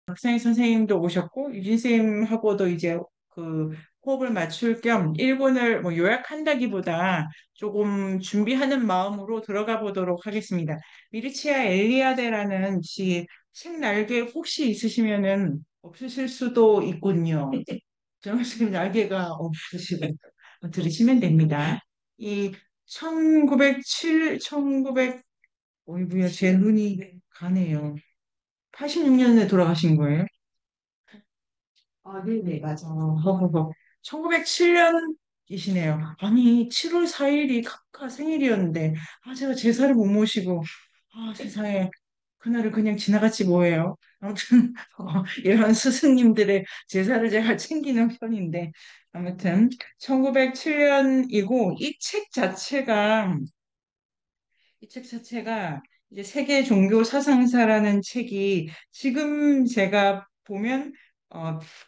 박상희 선생님도 오셨고 유진 쌤하고도 이제 그 호흡을 맞출 겸 일본을 뭐 요약한다기보다 조금 준비하는 마음으로 들어가 보도록 하겠습니다. 미르치아 엘리아데라는 책 날개 혹시 있으시면은 없으실 수도 있군요. 저는 지금 날개가 없으시고 들으시면 됩니다. 이 1907, 1900, 어이구야, 제 눈이 가네요. 86년에 돌아가신 거예요? 아, 네네, 맞아. 허허허. 1907년이시네요. 아니, 7월 4일이 카프카 생일이었는데, 제가 제사를 못 모시고, 세상에, 그날을 그냥 지나갔지 뭐예요. 아무튼, 이런 스승님들의 제사를 제가 챙기는 편인데, 아무튼, 1907년이고, 이 책 자체가 이제 세계 종교 사상사라는 책이 지금 제가 보면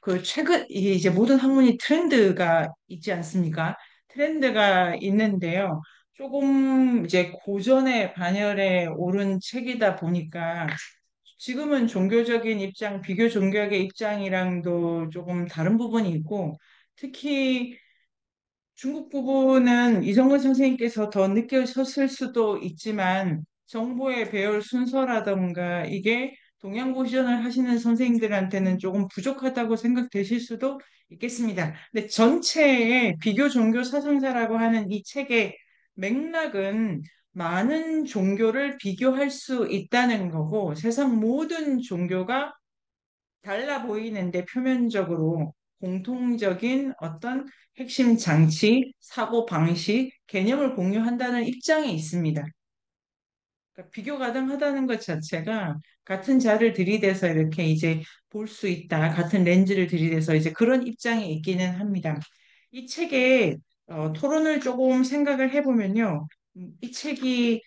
그 최근 이게 이제 모든 학문이 트렌드가 있지 않습니까? 트렌드가 있는데요. 조금 이제 고전의 반열에 오른 책이다 보니까 지금은 종교적인 입장, 비교 종교학의 입장이랑도 조금 다른 부분이 있고 특히 중국 부분은 이정근 선생님께서 더 느껴졌을 수도 있지만 정보의 배열 순서라던가 이게 동양고시전을 하시는 선생님들한테는 조금 부족하다고 생각되실 수도 있겠습니다. 근데 전체의 비교 종교 사상사라고 하는 이 책의 맥락은 많은 종교를 비교할 수 있다는 거고 세상 모든 종교가 달라 보이는데 표면적으로 공통적인 어떤 핵심 장치, 사고 방식, 개념을 공유한다는 입장에 있습니다. 그러니까 비교 가능하다는 것 자체가 같은 자를 들이대서 이렇게 이제 볼 수 있다. 같은 렌즈를 들이대서 이제 그런 입장에 있기는 합니다. 이 책에 토론을 조금 생각을 해보면요. 이 책이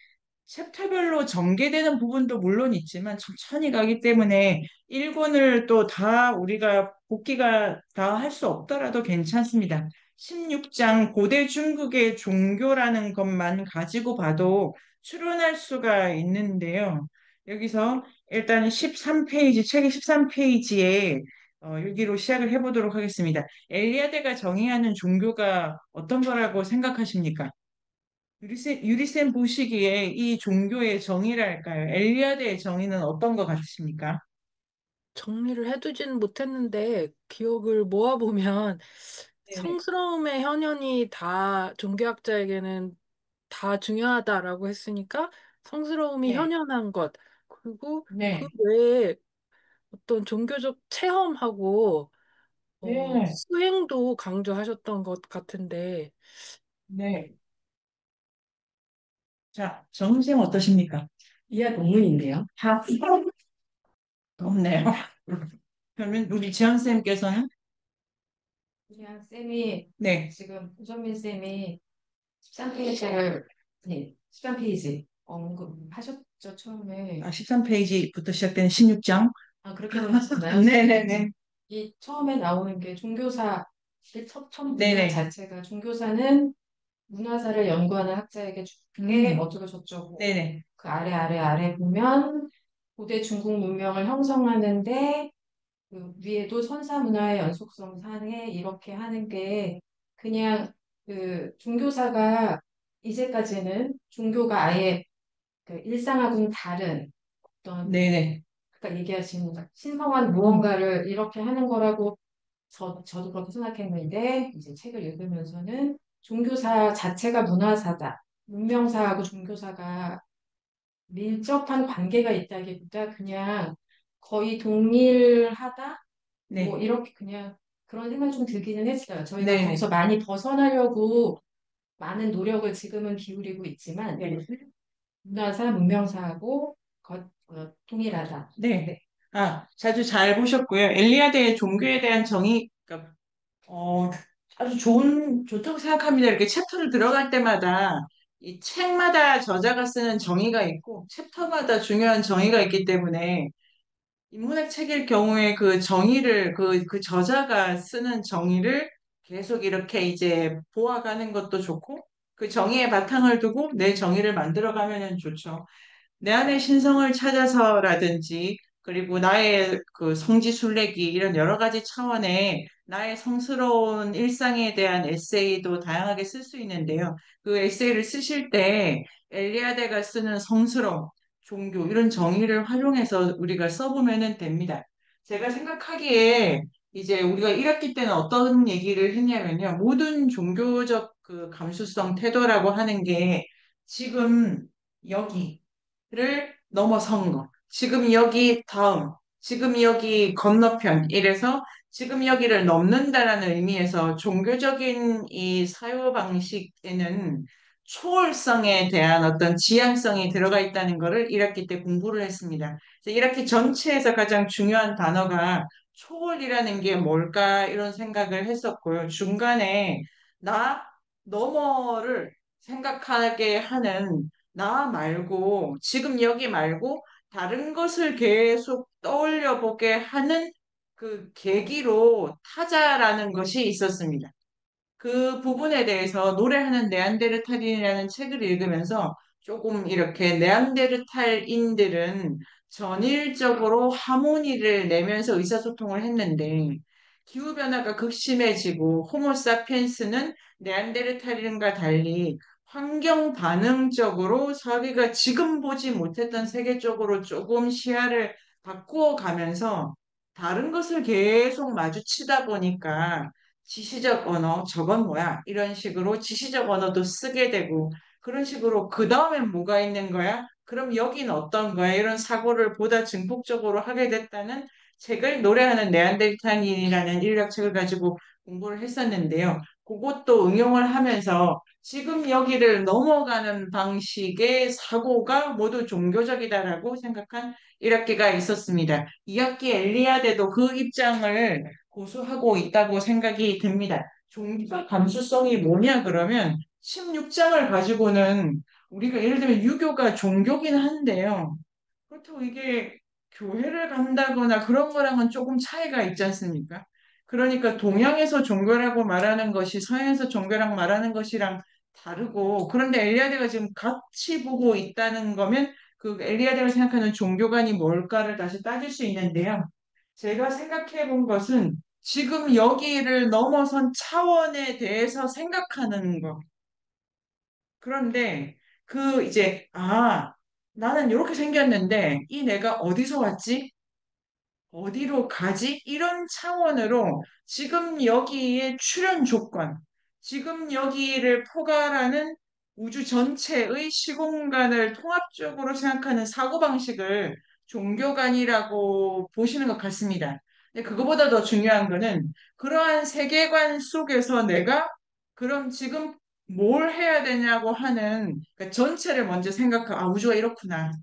챕터별로 전개되는 부분도 물론 있지만 천천히 가기 때문에 1권을 또 다 우리가 복기가 다 할 수 없더라도 괜찮습니다. 16장 고대 중국의 종교라는 것만 가지고 봐도 추론할 수가 있는데요. 여기서 일단 13페이지, 책의 13페이지에 여기로 시작을 해보도록 하겠습니다. 엘리아드가 정의하는 종교가 어떤 거라고 생각하십니까? 유리쌤 보시기에 이 종교의 정의랄까요? 엘리아드의 정의는 어떤 것 같으십니까? 정리를 해두지는 못했는데 기억을 모아보면 네네. 성스러움의 현현이 다 종교학자에게는 다 중요하다라고 했으니까 성스러움이 네. 현현한 것 그리고 그 네. 외에 어떤 종교적 체험하고 네. 수행도 강조하셨던 것 같은데 네. 자, 정쌤 어떠십니까? 이하 논문인데요. 없네요. 그러면 우리 지연쌤께서는? 그냥 쌤이 네. 지금 조선민 쌤이 13페이지를 아니 13페이지 언급하셨죠 처음에. 13페이지부터 시작되는 16장? 아 그렇게 하셨나요? 네네네. 이 처음에 나오는 게 종교사 첫 문장 네네. 자체가 종교사는 문화사를 연구하는 학자에게 주게 어쩌고 저쩌고 네네. 그 아래 보면 고대 중국 문명을 형성하는데 그 위에도 선사 문화의 연속성 상에 이렇게 하는 게 그냥 그 종교사가 이제까지는 종교가 아예 그 일상하고는 다른 어떤 네네. 아까 얘기하신 신성한 무언가를 이렇게 하는 거라고 저도 그렇게 생각했는데 이제 책을 읽으면서는 종교사 자체가 문화사다. 문명사하고 종교사가 밀접한 관계가 있다기보다 그냥 거의 동일하다? 뭐 네. 이렇게 그냥 그런 생각이 좀 들기는 했어요. 저희가 네네. 거기서 많이 벗어나려고 많은 노력을 지금은 기울이고 있지만 네. 문화사, 문명사하고 동일하다. 네. 자주 잘 보셨고요. 엘리아드의 종교에 대한 정의, 그러니까 아주 좋다고 생각합니다. 이렇게 챕터를 들어갈 때마다 이 책마다 저자가 쓰는 정의가 있고 챕터마다 중요한 정의가 있기 때문에 인문학 책일 경우에 그 정의를 그 저자가 쓰는 정의를 계속 이렇게 이제 보아가는 것도 좋고 그 정의의 바탕을 두고 내 정의를 만들어 가면은 좋죠. 내 안의 신성을 찾아서라든지 그리고 나의 그 성지순례기 이런 여러 가지 차원의 나의 성스러운 일상에 대한 에세이도 다양하게 쓸 수 있는데요. 그 에세이를 쓰실 때 엘리아데가 쓰는 성스러움, 종교 이런 정의를 활용해서 우리가 써보면 됩니다. 제가 생각하기에 이제 우리가 1학기 때는 어떤 얘기를 했냐면요. 모든 종교적 그 감수성 태도라고 하는 게 지금 여기를 넘어선 거. 지금 여기 다음, 지금 여기 건너편 이래서 지금 여기를 넘는다라는 의미에서 종교적인 이 사유 방식에는 초월성에 대한 어떤 지향성이 들어가 있다는 것을 1학기 때 공부를 했습니다. 그래서 1학기 전체에서 가장 중요한 단어가 초월이라는 게 뭘까 이런 생각을 했었고요. 중간에 나 너머를 생각하게 하는 나 말고 지금 여기 말고 다른 것을 계속 떠올려 보게 하는 그 계기로 타자라는 것이 있었습니다. 그 부분에 대해서 노래하는 네안데르탈인이라는 책을 읽으면서 조금 이렇게 네안데르탈인들은 전일적으로 하모니를 내면서 의사소통을 했는데 기후변화가 극심해지고 호모사피엔스는 네안데르탈인과 달리 환경 반응적으로 자기가 지금 보지 못했던 세계 쪽으로 조금 시야를 바꾸어 가면서 다른 것을 계속 마주치다 보니까 지시적 언어, 저건 뭐야? 이런 식으로 지시적 언어도 쓰게 되고, 그런 식으로 그 다음엔 뭐가 있는 거야? 그럼 여긴 어떤 거야? 이런 사고를 보다 증폭적으로 하게 됐다는 책을 노래하는 네안데르탈인이라는 인력책을 가지고 공부를 했었는데요. 그것도 응용을 하면서 지금 여기를 넘어가는 방식의 사고가 모두 종교적이다라고 생각한 1학기가 있었습니다. 2학기 엘리아데도 그 입장을 고수하고 있다고 생각이 듭니다. 종교 감수성이 뭐냐 그러면 16장을 가지고는 우리가 예를 들면 유교가 종교긴 한데요. 그렇다고 이게 교회를 간다거나 그런 거랑은 조금 차이가 있지 않습니까? 그러니까 동양에서 종교라고 말하는 것이 서양에서 종교랑 말하는 것이랑 다르고 그런데 엘리야드가 지금 같이 보고 있다는 거면 그 엘리야드가 생각하는 종교관이 뭘까를 다시 따질 수 있는데요. 제가 생각해 본 것은 지금 여기를 넘어선 차원에 대해서 생각하는 거. 그런데 그 이제 나는 이렇게 생겼는데 이 내가 어디서 왔지? 어디로 가지? 이런 차원으로 지금 여기에 출현 조건, 지금 여기를 포괄하는 우주 전체의 시공간을 통합적으로 생각하는 사고방식을 종교관이라고 보시는 것 같습니다. 근데 그거보다 더 중요한 거는 그러한 세계관 속에서 내가 그럼 지금 뭘 해야 되냐고 하는 그 전체를 먼저 생각하고, 우주가 이렇구나.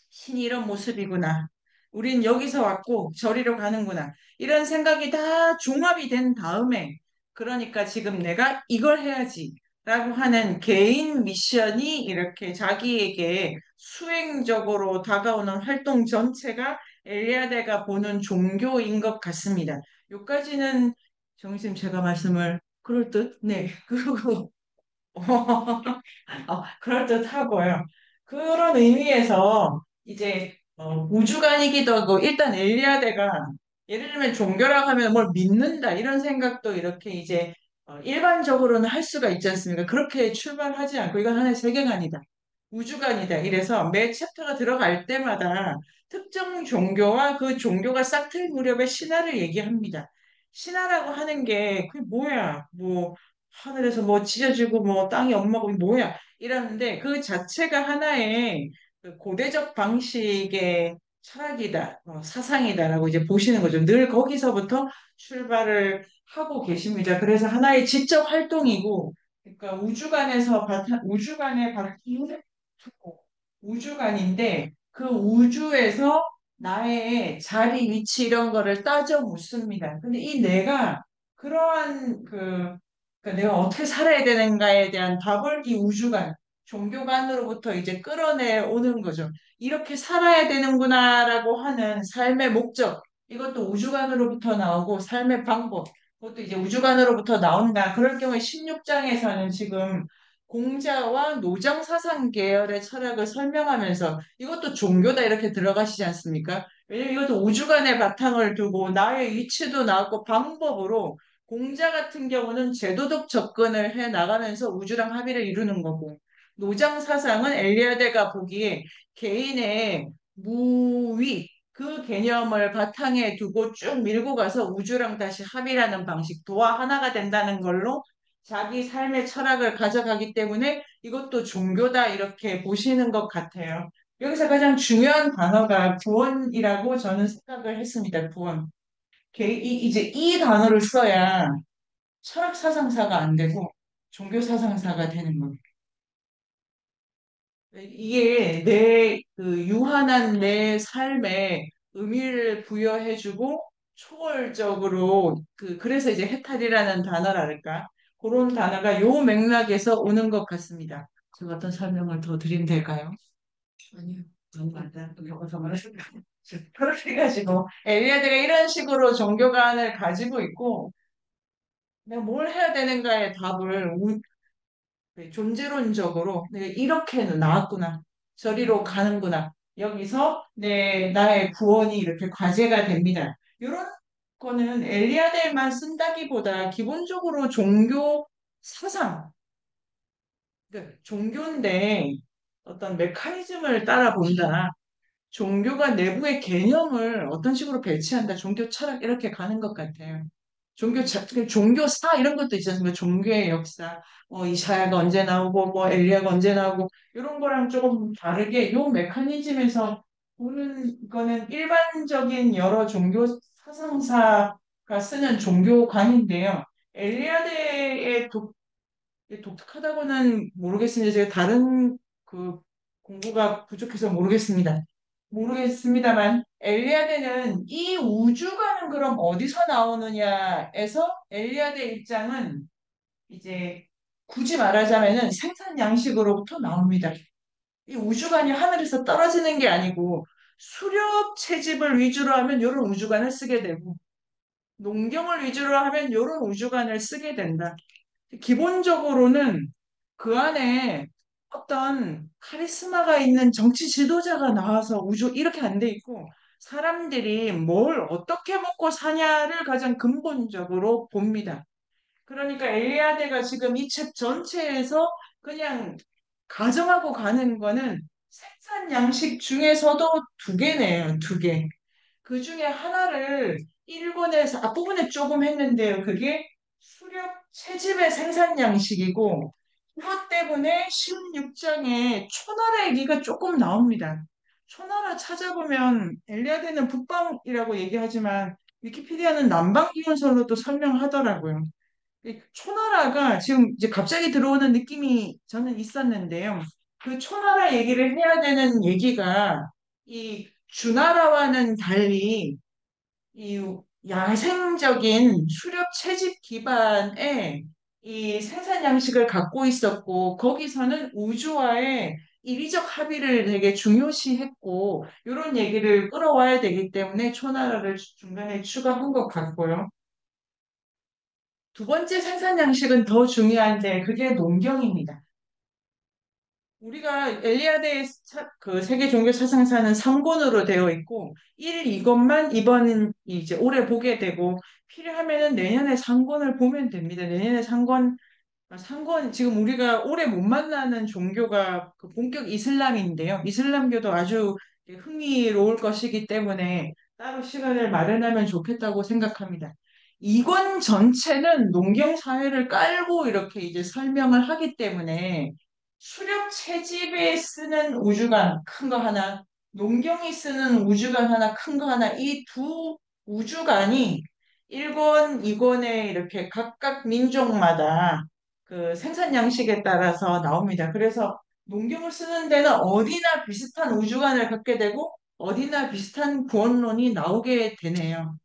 신이 이런 모습이구나. 우린 여기서 왔고 저리로 가는구나. 이런 생각이 다 종합이 된 다음에 그러니까 지금 내가 이걸 해야지 라고 하는 개인 미션이 이렇게 자기에게 수행적으로 다가오는 활동 전체가 엘리아데가 보는 종교인 것 같습니다. 여기까지는 정희쌤 제가 말씀을 그럴듯? 네. 그리고 그럴듯하고요. 그런 의미에서 이제 우주관이기도 하고 일단 엘리야데가 예를 들면 종교라고 하면 뭘 믿는다 이런 생각도 이렇게 이제 일반적으로는 할 수가 있지 않습니까? 그렇게 출발하지 않고 이건 하나의 세계관이다. 우주관이다. 이래서 매 챕터가 들어갈 때마다 특정 종교와 그 종교가 싹틀 무렵의 신화를 얘기합니다. 신화라고 하는 게 그게 뭐야? 뭐 하늘에서 뭐 지져지고 뭐 땅이 엄마고 뭐야 이러는데 그 자체가 하나의 그 고대적 방식의 철학이다, 사상이다라고 이제 보시는 거죠. 늘 거기서부터 출발을 하고 계십니다. 그래서 하나의 지적 활동이고, 그러니까 우주간의 바탕, 우주간인데 그 우주에서 나의 자리, 위치 이런 거를 따져 묻습니다. 근데 이 내가 그러한 그러니까 내가 어떻게 살아야 되는가에 대한 답을 이 우주관, 종교관으로부터 이제 끌어내 오는 거죠. 이렇게 살아야 되는구나라고 하는 삶의 목적, 이것도 우주관으로부터 나오고 삶의 방법, 그것도 이제 우주관으로부터 나온다. 그럴 경우에 16장에서는 지금 공자와 노장 사상 계열의 철학을 설명하면서 이것도 종교다 이렇게 들어가시지 않습니까? 왜냐면 이것도 우주관의 바탕을 두고 나의 위치도 나왔고 방법으로 공자 같은 경우는 제도적 접근을 해 나가면서 우주랑 합의를 이루는 거고 노장 사상은 엘리아데가 보기에 개인의 무위 그 개념을 바탕에 두고 쭉 밀고 가서 우주랑 다시 합의라는 방식, 도와 하나가 된다는 걸로 자기 삶의 철학을 가져가기 때문에 이것도 종교다 이렇게 보시는 것 같아요. 여기서 가장 중요한 단어가 구원이라고 저는 생각을 했습니다. 구원. 이제 이 단어를 써야 철학 사상사가 안 되고 종교 사상사가 되는 겁니다. 이게 내 그 유한한 내 삶에 의미를 부여해주고 초월적으로 그래서 이제 해탈이라는 단어랄까 그런 단어가 요 맥락에서 오는 것 같습니다. 제가 어떤 설명을 더 드리면 될까요? 아니요. 너무 많다. 여기서 말하시면 그렇게 해가지고 엘리야드가 이런 식으로 종교관을 가지고 있고 내가 뭘 해야 되는가의 답을 네, 존재론적으로 내가 이렇게는 나왔구나. 저리로 가는구나. 여기서 나의 구원이 이렇게 과제가 됩니다. 이런 거는 엘리야드만 쓴다기보다 기본적으로 종교 사상, 그러니까 종교인데 어떤 메커니즘을 따라 본다. 종교가 내부의 개념을 어떤 식으로 배치한다. 종교 철학 이렇게 가는 것 같아요. 종교사 이런 것도 있지 않습니까? 종교의 역사. 이사야가 언제 나오고 뭐 엘리야가 언제 나오고 이런 거랑 조금 다르게 요 메커니즘에서 보는 거는 일반적인 여러 종교 사상사가 쓰는 종교관인데요. 엘리야드의 독특하다고는 모르겠습니다. 제가 다른 그 공부가 부족해서 모르겠습니다만 엘리아드는 이 우주가는 그럼 어디서 나오느냐에서 엘리아드 입장은 이제 굳이 말하자면은 생산 양식으로부터 나옵니다. 이 우주관이 하늘에서 떨어지는 게 아니고 수렵 채집을 위주로 하면 이런 우주관을 쓰게 되고 농경을 위주로 하면 이런 우주관을 쓰게 된다. 기본적으로는 그 안에 어떤 카리스마가 있는 정치 지도자가 나와서 우주 이렇게 안 돼 있고 사람들이 뭘 어떻게 먹고 사냐를 가장 근본적으로 봅니다. 그러니까 엘리야드가 지금 이 책 전체에서 그냥 가정하고 가는 거는 생산 양식 중에서도 두 개네요, 두 개. 그 중에 하나를 일본에서 앞부분에 조금 했는데요. 그게 수렵 채집의 생산 양식이고 그것 때문에 16장에 초나라 얘기가 조금 나옵니다. 초나라 찾아보면 엘리아드는 북방이라고 얘기하지만 위키피디아는 남방기원설로도 설명하더라고요. 이 초나라가 지금 이제 갑자기 들어오는 느낌이 저는 있었는데요. 그 초나라 얘기를 해야 되는 얘기가 이 주나라와는 달리 이 야생적인 수렵 채집 기반의 이 생산 양식을 갖고 있었고 거기서는 우주와의 이리적 합의를 되게 중요시했고 이런 얘기를 끌어와야 되기 때문에 초나라를 중간에 추가한 것 같고요. 두 번째 생산 양식은 더 중요한데 그게 농경입니다. 우리가 엘리아드의 그 세계 종교 사상사는 3권으로 되어 있고 1, 2권만 이번 이제 올해 보게 되고 필요하면은 내년에 3권을 보면 됩니다. 내년에 3권 지금 우리가 올해 못 만나는 종교가 그 본격 이슬람인데요. 이슬람교도 아주 흥미로울 것이기 때문에 따로 시간을 마련하면 좋겠다고 생각합니다. 이권 전체는 농경 사회를 깔고 이렇게 이제 설명을 하기 때문에 수렵 채집에 쓰는 우주관 큰 거 하나, 농경이 쓰는 우주관 하나 큰 거 하나 이 두 우주관이 1권, 2권에 이렇게 각각 민족마다 그 생산 양식에 따라서 나옵니다. 그래서 농경을 쓰는 데는 어디나 비슷한 우주관을 갖게 되고 어디나 비슷한 구원론이 나오게 되네요.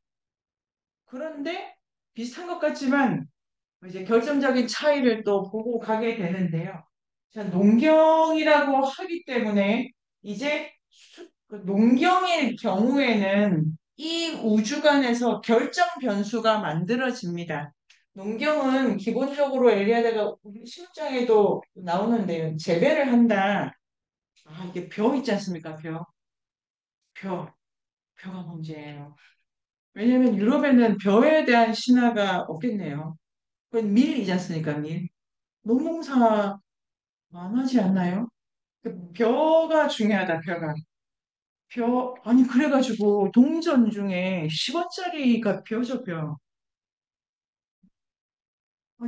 그런데 비슷한 것 같지만 이제 결정적인 차이를 또 보고 가게 되는데요. 자, 농경이라고 하기 때문에 이제 그 농경일 경우에는 이 우주관에서 결정 변수가 만들어집니다. 농경은 기본적으로 엘리야다가 우리 시장에도 나오는데요. 재배를 한다. 이게 벼 있지 않습니까? 벼. 벼가 문제예요. 왜냐하면 유럽에는 벼에 대한 신화가 없겠네요. 그건 밀이지 않습니까, 밀. 농농사 많아지 않나요? 그 벼가 중요하다, 벼가. 아니, 그래가지고 동전 중에 10원짜리가 벼죠, 벼.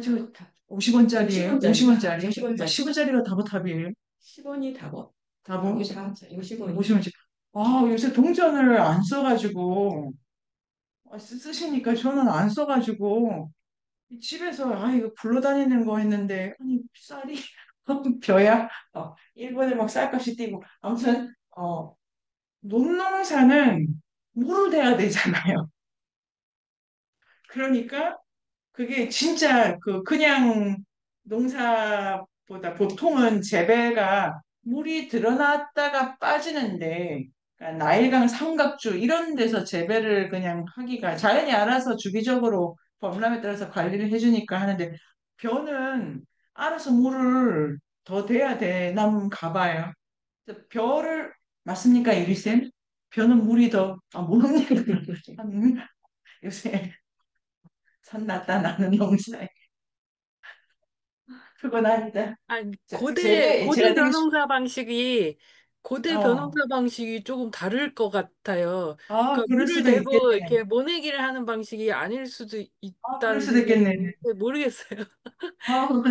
저 50원짜리예요? 50원짜리. 50원짜리. 10원짜리가 다보탑이에요. 10원이 답어. 다보? 이거 10원이. 50원짜리. 아, 요새 동전을 안 써가지고, 쓰시니까 저는 안 써가지고, 집에서, 이거 굴러다니는 거 했는데, 아니, 쌀이, 벼야? 일본에 막 쌀값이 뛰고. 아무튼, 농농사는 물을 대야 되잖아요. 그러니까, 그게 진짜 그냥 농사보다 보통은 재배가 물이 드러났다가 빠지는데 그러니까 나일강 삼각주 이런 데서 재배를 그냥 하기가 자연이 알아서 주기적으로 범람에 따라서 관리를 해주니까 하는데 벼는 알아서 물을 더 대야 되나 봐요. 그래서 벼를 맞습니까, 유리쌤? 벼는 물이 더 모르는 얘기 요새 산났다 나는 농사에 그건 아니다. 아니, 자, 재배 제가 되게 고대 어, 변호사 방식이 조금 다를 것 같아요. 그러니까 그럴 물을 수도 대고 있겠네. 이렇게 모내기를 하는 방식이 아닐 수도 그럴 있다는 수도 있겠네. 생각이 모르겠어요.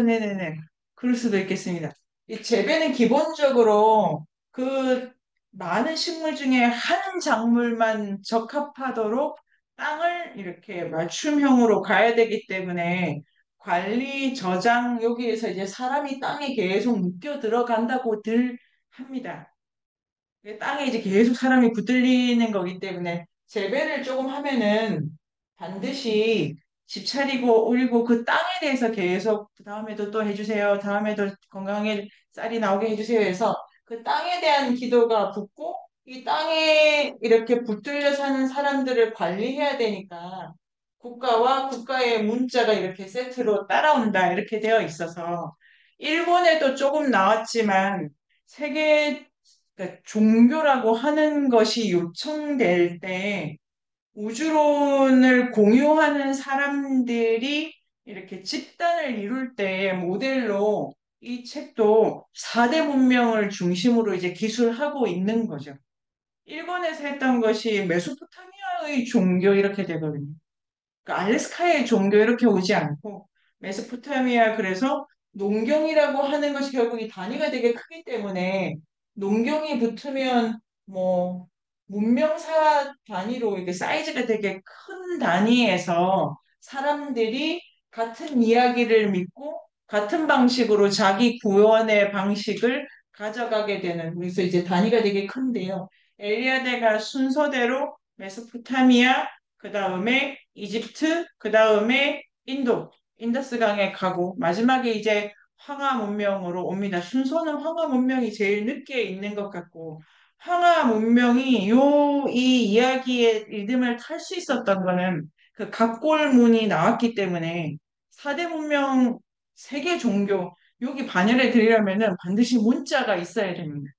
네네네. 그럴 수도 있겠습니다. 이 재배는 기본적으로 그 많은 식물 중에 한 작물만 적합하도록 땅을 이렇게 맞춤형으로 가야 되기 때문에 관리, 저장, 여기에서 이제 사람이 땅에 계속 묵겨 들어간다고들 합니다. 이게 땅에 이제 계속 사람이 붙들리는 거기 때문에 재배를 조금 하면은 반드시 집 차리고 올리고 그 땅에 대해서 계속 다음에도 또 해주세요. 다음에도 건강하게 쌀이 나오게 해주세요 해서 그 땅에 대한 기도가 붙고 이 땅에 이렇게 붙들려 사는 사람들을 관리해야 되니까 국가와 국가의 문자가 이렇게 세트로 따라온다 이렇게 되어 있어서 일본에도 조금 나왔지만 세계 그러니까 종교라고 하는 것이 요청될 때 우주론을 공유하는 사람들이 이렇게 집단을 이룰 때 모델로 이 책도 4대 문명을 중심으로 이제 기술하고 있는 거죠. 일본에서 했던 것이 메소포타미아의 종교 이렇게 되거든요. 그러니까 알래스카의 종교 이렇게 오지 않고 메소포타미아 그래서 농경이라고 하는 것이 결국 이 단위가 되게 크기 때문에 농경이 붙으면 뭐 문명사 단위로 이게 사이즈가 되게 큰 단위에서 사람들이 같은 이야기를 믿고 같은 방식으로 자기 구원의 방식을 가져가게 되는 그래서 이제 단위가 되게 큰데요. 엘리아데가 순서대로 메소포타미아 그 다음에 이집트, 그 다음에 인더스강에 가고, 마지막에 이제 황하 문명으로 옵니다. 순서는 황하 문명이 제일 늦게 있는 것 같고, 황하 문명이 이 이야기의 리듬을 탈 수 있었던 거는 그 각골문이 나왔기 때문에 4대 문명, 세계 종교, 여기 반열에 들으려면은 반드시 문자가 있어야 됩니다.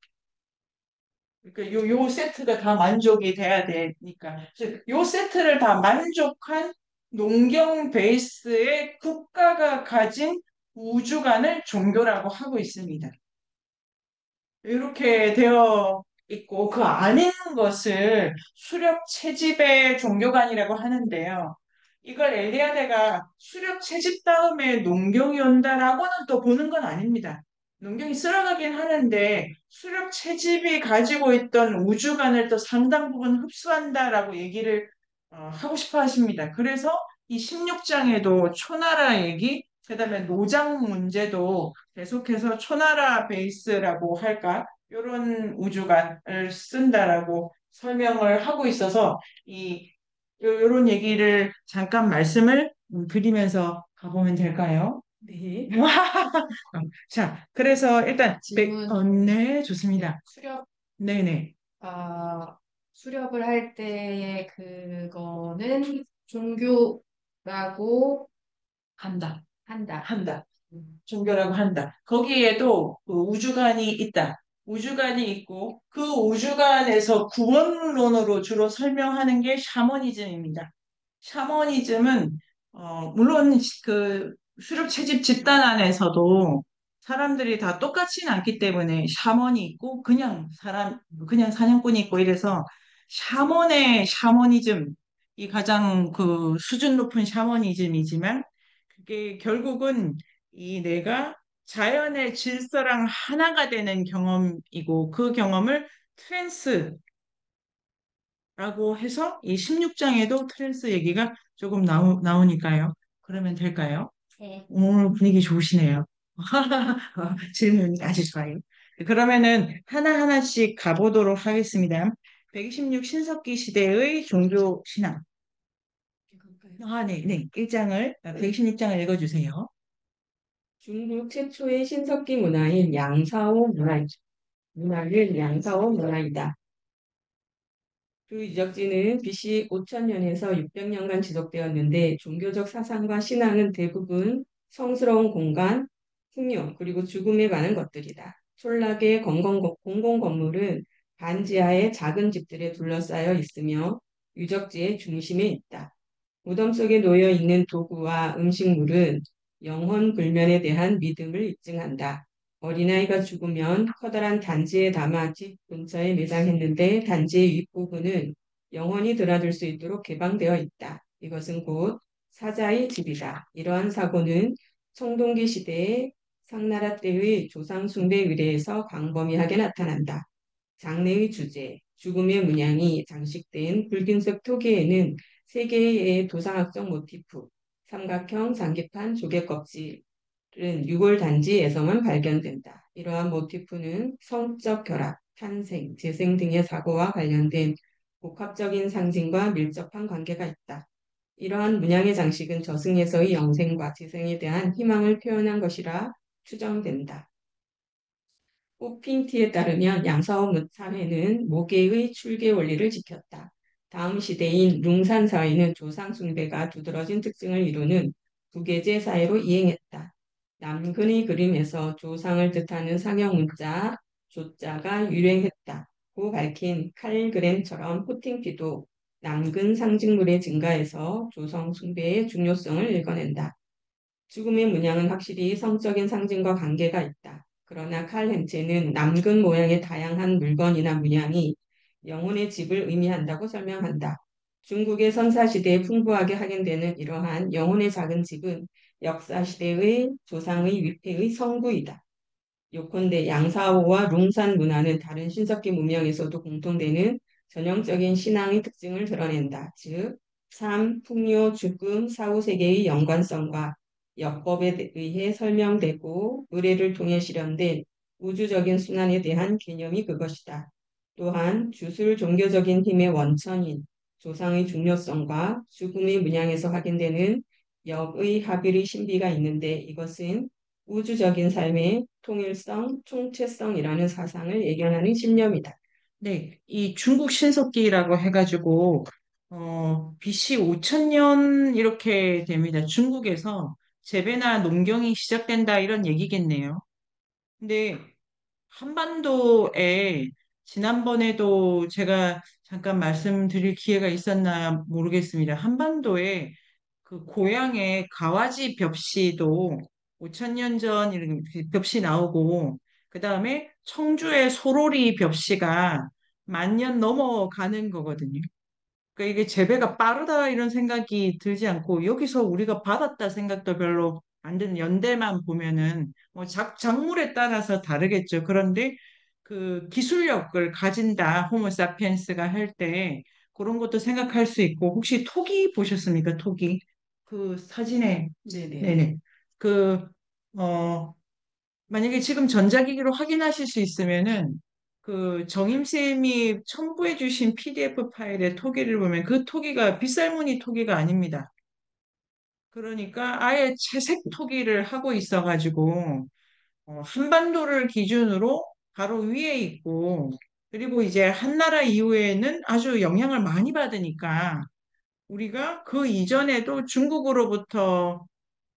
그러니까 요 세트가 다 만족이 돼야 되니까. 그래서 요 세트를 다 만족한 농경 베이스의 국가가 가진 우주관을 종교라고 하고 있습니다. 이렇게 되어 있고 그 안에 있는 것을 수렵 채집의 종교관이라고 하는데요. 이걸 엘리아데가 수렵 채집 다음에 농경이 온다라고는 또 보는 건 아닙니다. 농경이 쓸어가긴 하는데 수렵 채집이 가지고 있던 우주관을 또 상당 부분 흡수한다라고 얘기를 하고 싶어 하십니다. 그래서 이 16장에도 초나라 얘기, 그다음에 노장 문제도 계속해서 초나라 베이스라고 할까? 이런 우주관을 쓴다라고 설명을 하고 있어서 이런 얘기를 잠깐 말씀을 드리면서 가보면 될까요? 네. 자, 그래서 일단 질문. 네, 네. 좋습니다. 네네. 수렵을 할 때의 그거는 종교라고 한다. 한다. 종교라고 한다. 거기에도 그 우주관이 있다. 우주관이 있고 그 우주관에서 구원론으로 주로 설명하는 게 샤머니즘입니다. 샤머니즘은 물론 그 수렵 채집 집단 안에서도 사람들이 다 똑같지는 않기 때문에 샤먼이 있고 그냥 사냥꾼이 있고 이래서 샤먼의 샤머니즘이 가장 그 수준 높은 샤머니즘이지만 그게 결국은 이 내가 자연의 질서랑 하나가 되는 경험이고 그 경험을 트랜스라고 해서 이 16장에도 트랜스 얘기가 조금 나오니까요. 그러면 될까요? 네. 오늘 분위기 좋으시네요. 질문 아주 좋아요. 그러면은 하나하나씩 가보도록 하겠습니다. 126 신석기 시대의 종교 신앙. 아, 네, 네. 1장을, 126장을 읽어주세요. 중국 최초의 신석기 문화인 양사오 문화는 양사오 문화이다. 그 유적지는 BC 5000년에서 600년간 지속되었는데 종교적 사상과 신앙은 대부분 성스러운 공간, 풍요, 그리고 죽음에 관한 것들이다. 촌락의 공공 건물은 반지하의 작은 집들에 둘러싸여 있으며 유적지의 중심에 있다. 무덤 속에 놓여 있는 도구와 음식물은 영혼 불면에 대한 믿음을 입증한다. 어린아이가 죽으면 커다란 단지에 담아 집 근처에 매장했는데 단지의 윗부분은 영혼이 드나들 수 있도록 개방되어 있다. 이것은 곧 사자의 집이다. 이러한 사고는 청동기 시대의 상나라 때의 조상 숭배 의례에서 광범위하게 나타난다. 장례의 주제, 죽음의 문양이 장식된 붉은색 토기에는 세 개의 도상학적 모티프, 삼각형, 장기판, 조개 껍질은 유골 단지에서만 발견된다. 이러한 모티프는 성적 결합, 탄생, 재생 등의 사고와 관련된 복합적인 상징과 밀접한 관계가 있다. 이러한 문양의 장식은 저승에서의 영생과 재생에 대한 희망을 표현한 것이라 추정된다. 호핑티에 따르면 양서원 사회는 모계의 출계 원리를 지켰다. 다음 시대인 룽산 사회는 조상 숭배가 두드러진 특징을 이루는 부계제 사회로 이행했다. 남근의 그림에서 조상을 뜻하는 상형 문자 조자가 유행했다고 밝힌 칼그램처럼 호팅티도 남근 상징물의 증가에서 조성 숭배의 중요성을 읽어낸다. 죽음의 문양은 확실히 성적인 상징과 관계가 있다. 그러나 칼 헨체는 남근 모양의 다양한 물건이나 문양이 영혼의 집을 의미한다고 설명한다. 중국의 선사시대에 풍부하게 확인되는 이러한 영혼의 작은 집은 역사시대의 조상의 위패의 성구이다. 요컨대 양사오와 룽산 문화는 다른 신석기 문명에서도 공통되는 전형적인 신앙의 특징을 드러낸다. 즉, 삶, 풍요, 죽음, 사후세계의 연관성과 역법에 의해 설명되고 의례를 통해 실현된 우주적인 순환에 대한 개념이 그것이다. 또한 주술 종교적인 힘의 원천인 조상의 중요성과 죽음의 문양에서 확인되는 역의 합일의 신비가 있는데 이것은 우주적인 삶의 통일성, 총체성이라는 사상을 예견하는 신념이다. 네, 이 중국 신석기라고 해가지고 BC 5000년 이렇게 됩니다. 중국에서 재배나 농경이 시작된다 이런 얘기겠네요. 근데 한반도에 지난번에도 제가 잠깐 말씀드릴 기회가 있었나 모르겠습니다. 한반도에 그 고향의 가와지 벽시도 5천년 전 이런 벽시 나오고 그다음에 청주의 소로리 벽시가 10,000년 넘어가는 거거든요. 그러니까 이게 재배가 빠르다 이런 생각이 들지 않고 여기서 우리가 받았다 생각도 별로 안 드는 연대만 보면은 뭐 작물에 따라서 다르겠죠. 그런데 그 기술력을 가진다 호모사피엔스가 할 때 그런 것도 생각할 수 있고 혹시 토기 보셨습니까? 토기 그 사진에 네네. 네네 그 만약에 지금 전자기기로 확인하실 수 있으면은 그 정임쌤이 첨부해 주신 PDF 파일의 토기를 보면 그 토기가 빗살무늬 토기가 아닙니다. 그러니까 아예 채색 토기를 하고 있어가지고 한반도를 기준으로 바로 위에 있고 그리고 이제 한나라 이후에는 아주 영향을 많이 받으니까 우리가 그 이전에도 중국으로부터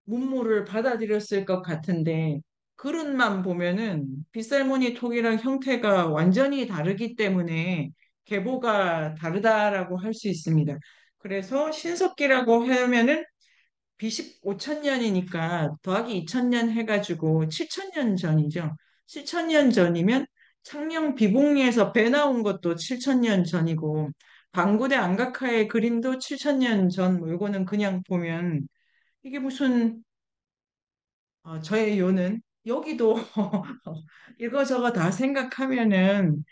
문물을 받아들였을 것 같은데 그릇만 보면은 빗살무늬 톡이랑 형태가 완전히 다르기 때문에 계보가 다르다라고 할 수 있습니다. 그래서 신석기라고 하면은 BC 5천년이니까 더하기 2천년 해가지고 7천년 전이죠. 7천년 전이면 창녕 비봉리에서 배 나온 것도 7천년 전이고 방구대 안각화의 그림도 7천년 전, 뭐 이거는 그냥 보면 이게 무슨 저의 요는 여기도 이거저거 다 생각하면은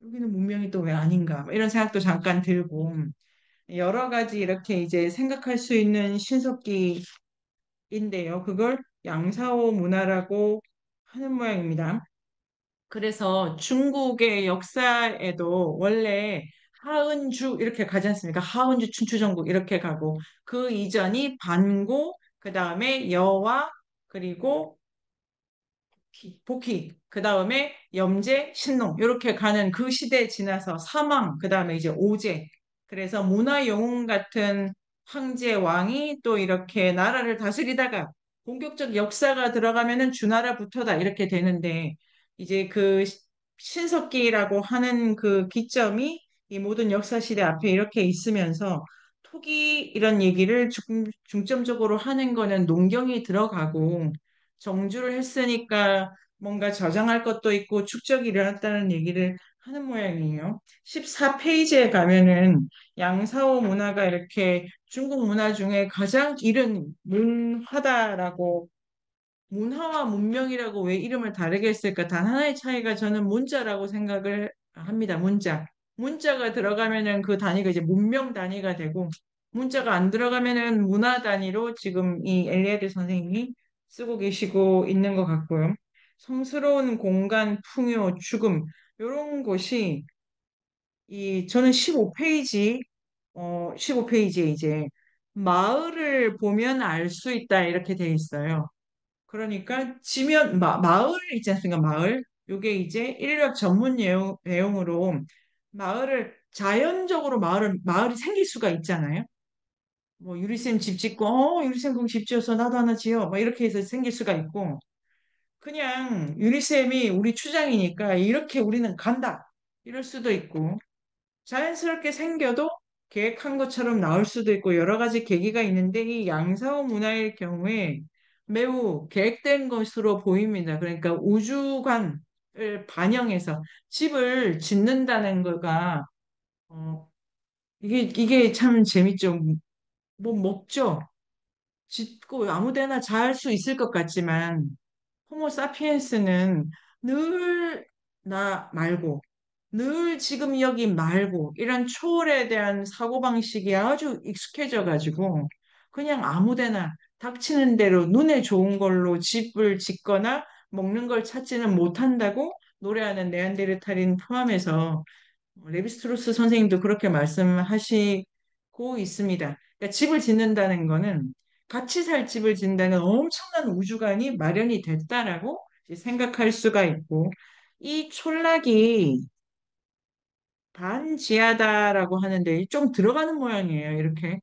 여기는 문명이 또 왜 아닌가 뭐 이런 생각도 잠깐 들고 여러 가지 이렇게 이제 생각할 수 있는 신석기인데요. 그걸 양사오 문화라고 하는 모양입니다. 그래서 중국의 역사에도 원래 하은주 이렇게 가지 않습니까? 하은주 춘추전국 이렇게 가고 그 이전이 반고 그 다음에 여와 그리고 복희, 그 다음에 염제, 신농 이렇게 가는 그 시대 지나서 사망, 그 다음에 이제 오제. 그래서 문화영웅 같은 황제 왕이 또 이렇게 나라를 다스리다가 본격적 역사가 들어가면은 주나라부터다 이렇게 되는데 이제 그 신석기라고 하는 그 기점이 이 모든 역사 시대 앞에 이렇게 있으면서 토기 이런 얘기를 중점적으로 하는 거는 농경이 들어가고 정주를 했으니까 뭔가 저장할 것도 있고 축적이 일어났다는 얘기를 하는 모양이에요. 14페이지에 가면은 양사오 문화가 이렇게 중국 문화 중에 가장 이른 문화다라고 문화와 문명이라고 왜 이름을 다르게 했을까? 단 하나의 차이가 저는 문자라고 생각을 합니다. 문자. 문자가 들어가면은 그 단위가 이제 문명 단위가 되고 문자가 안 들어가면은 문화 단위로 지금 이 엘리아드 선생님이 쓰고 계시고 있는 것 같고요. 성스러운 공간, 풍요, 죽음 이런 것이 이 저는 15페이지 15페이지에 이제 마을을 보면 알 수 있다 이렇게 돼 있어요. 그러니까 지면 마을 있지 않습니까? 마을. 요게 이제 인력 전문 내용으로 마을을 자연적으로 마을이 생길 수가 있잖아요. 뭐 유리쌤 집 짓고 유리쌤 거기 집 지어서 나도 하나 지어. 뭐 이렇게 해서 생길 수가 있고 그냥 유리쌤이 우리 추장이니까 이렇게 우리는 간다. 이럴 수도 있고 자연스럽게 생겨도 계획한 것처럼 나올 수도 있고 여러 가지 계기가 있는데 이 양사오 문화의 경우에 매우 계획된 것으로 보입니다. 그러니까 우주관을 반영해서 집을 짓는다는 거가 어, 이게 참 재밌죠. 뭐 먹죠. 짓고 아무 데나 잘 수 있을 것 같지만 호모사피엔스는 늘 나 말고 늘 지금 여기 말고 이런 초월에 대한 사고방식이 아주 익숙해져 가지고 그냥 아무 데나 닥치는 대로 눈에 좋은 걸로 집을 짓거나 먹는 걸 찾지는 못한다고 노래하는 네안데르탈인 포함해서 레비스트로스 선생님도 그렇게 말씀하시고 있습니다. 그러니까 집을 짓는다는 거는 같이 살 집을 짓는다는 엄청난 우주관이 마련이 됐다라고 이제 생각할 수가 있고 이 촌락이 반지하다라고 하는데 좀 들어가는 모양이에요. 이렇게.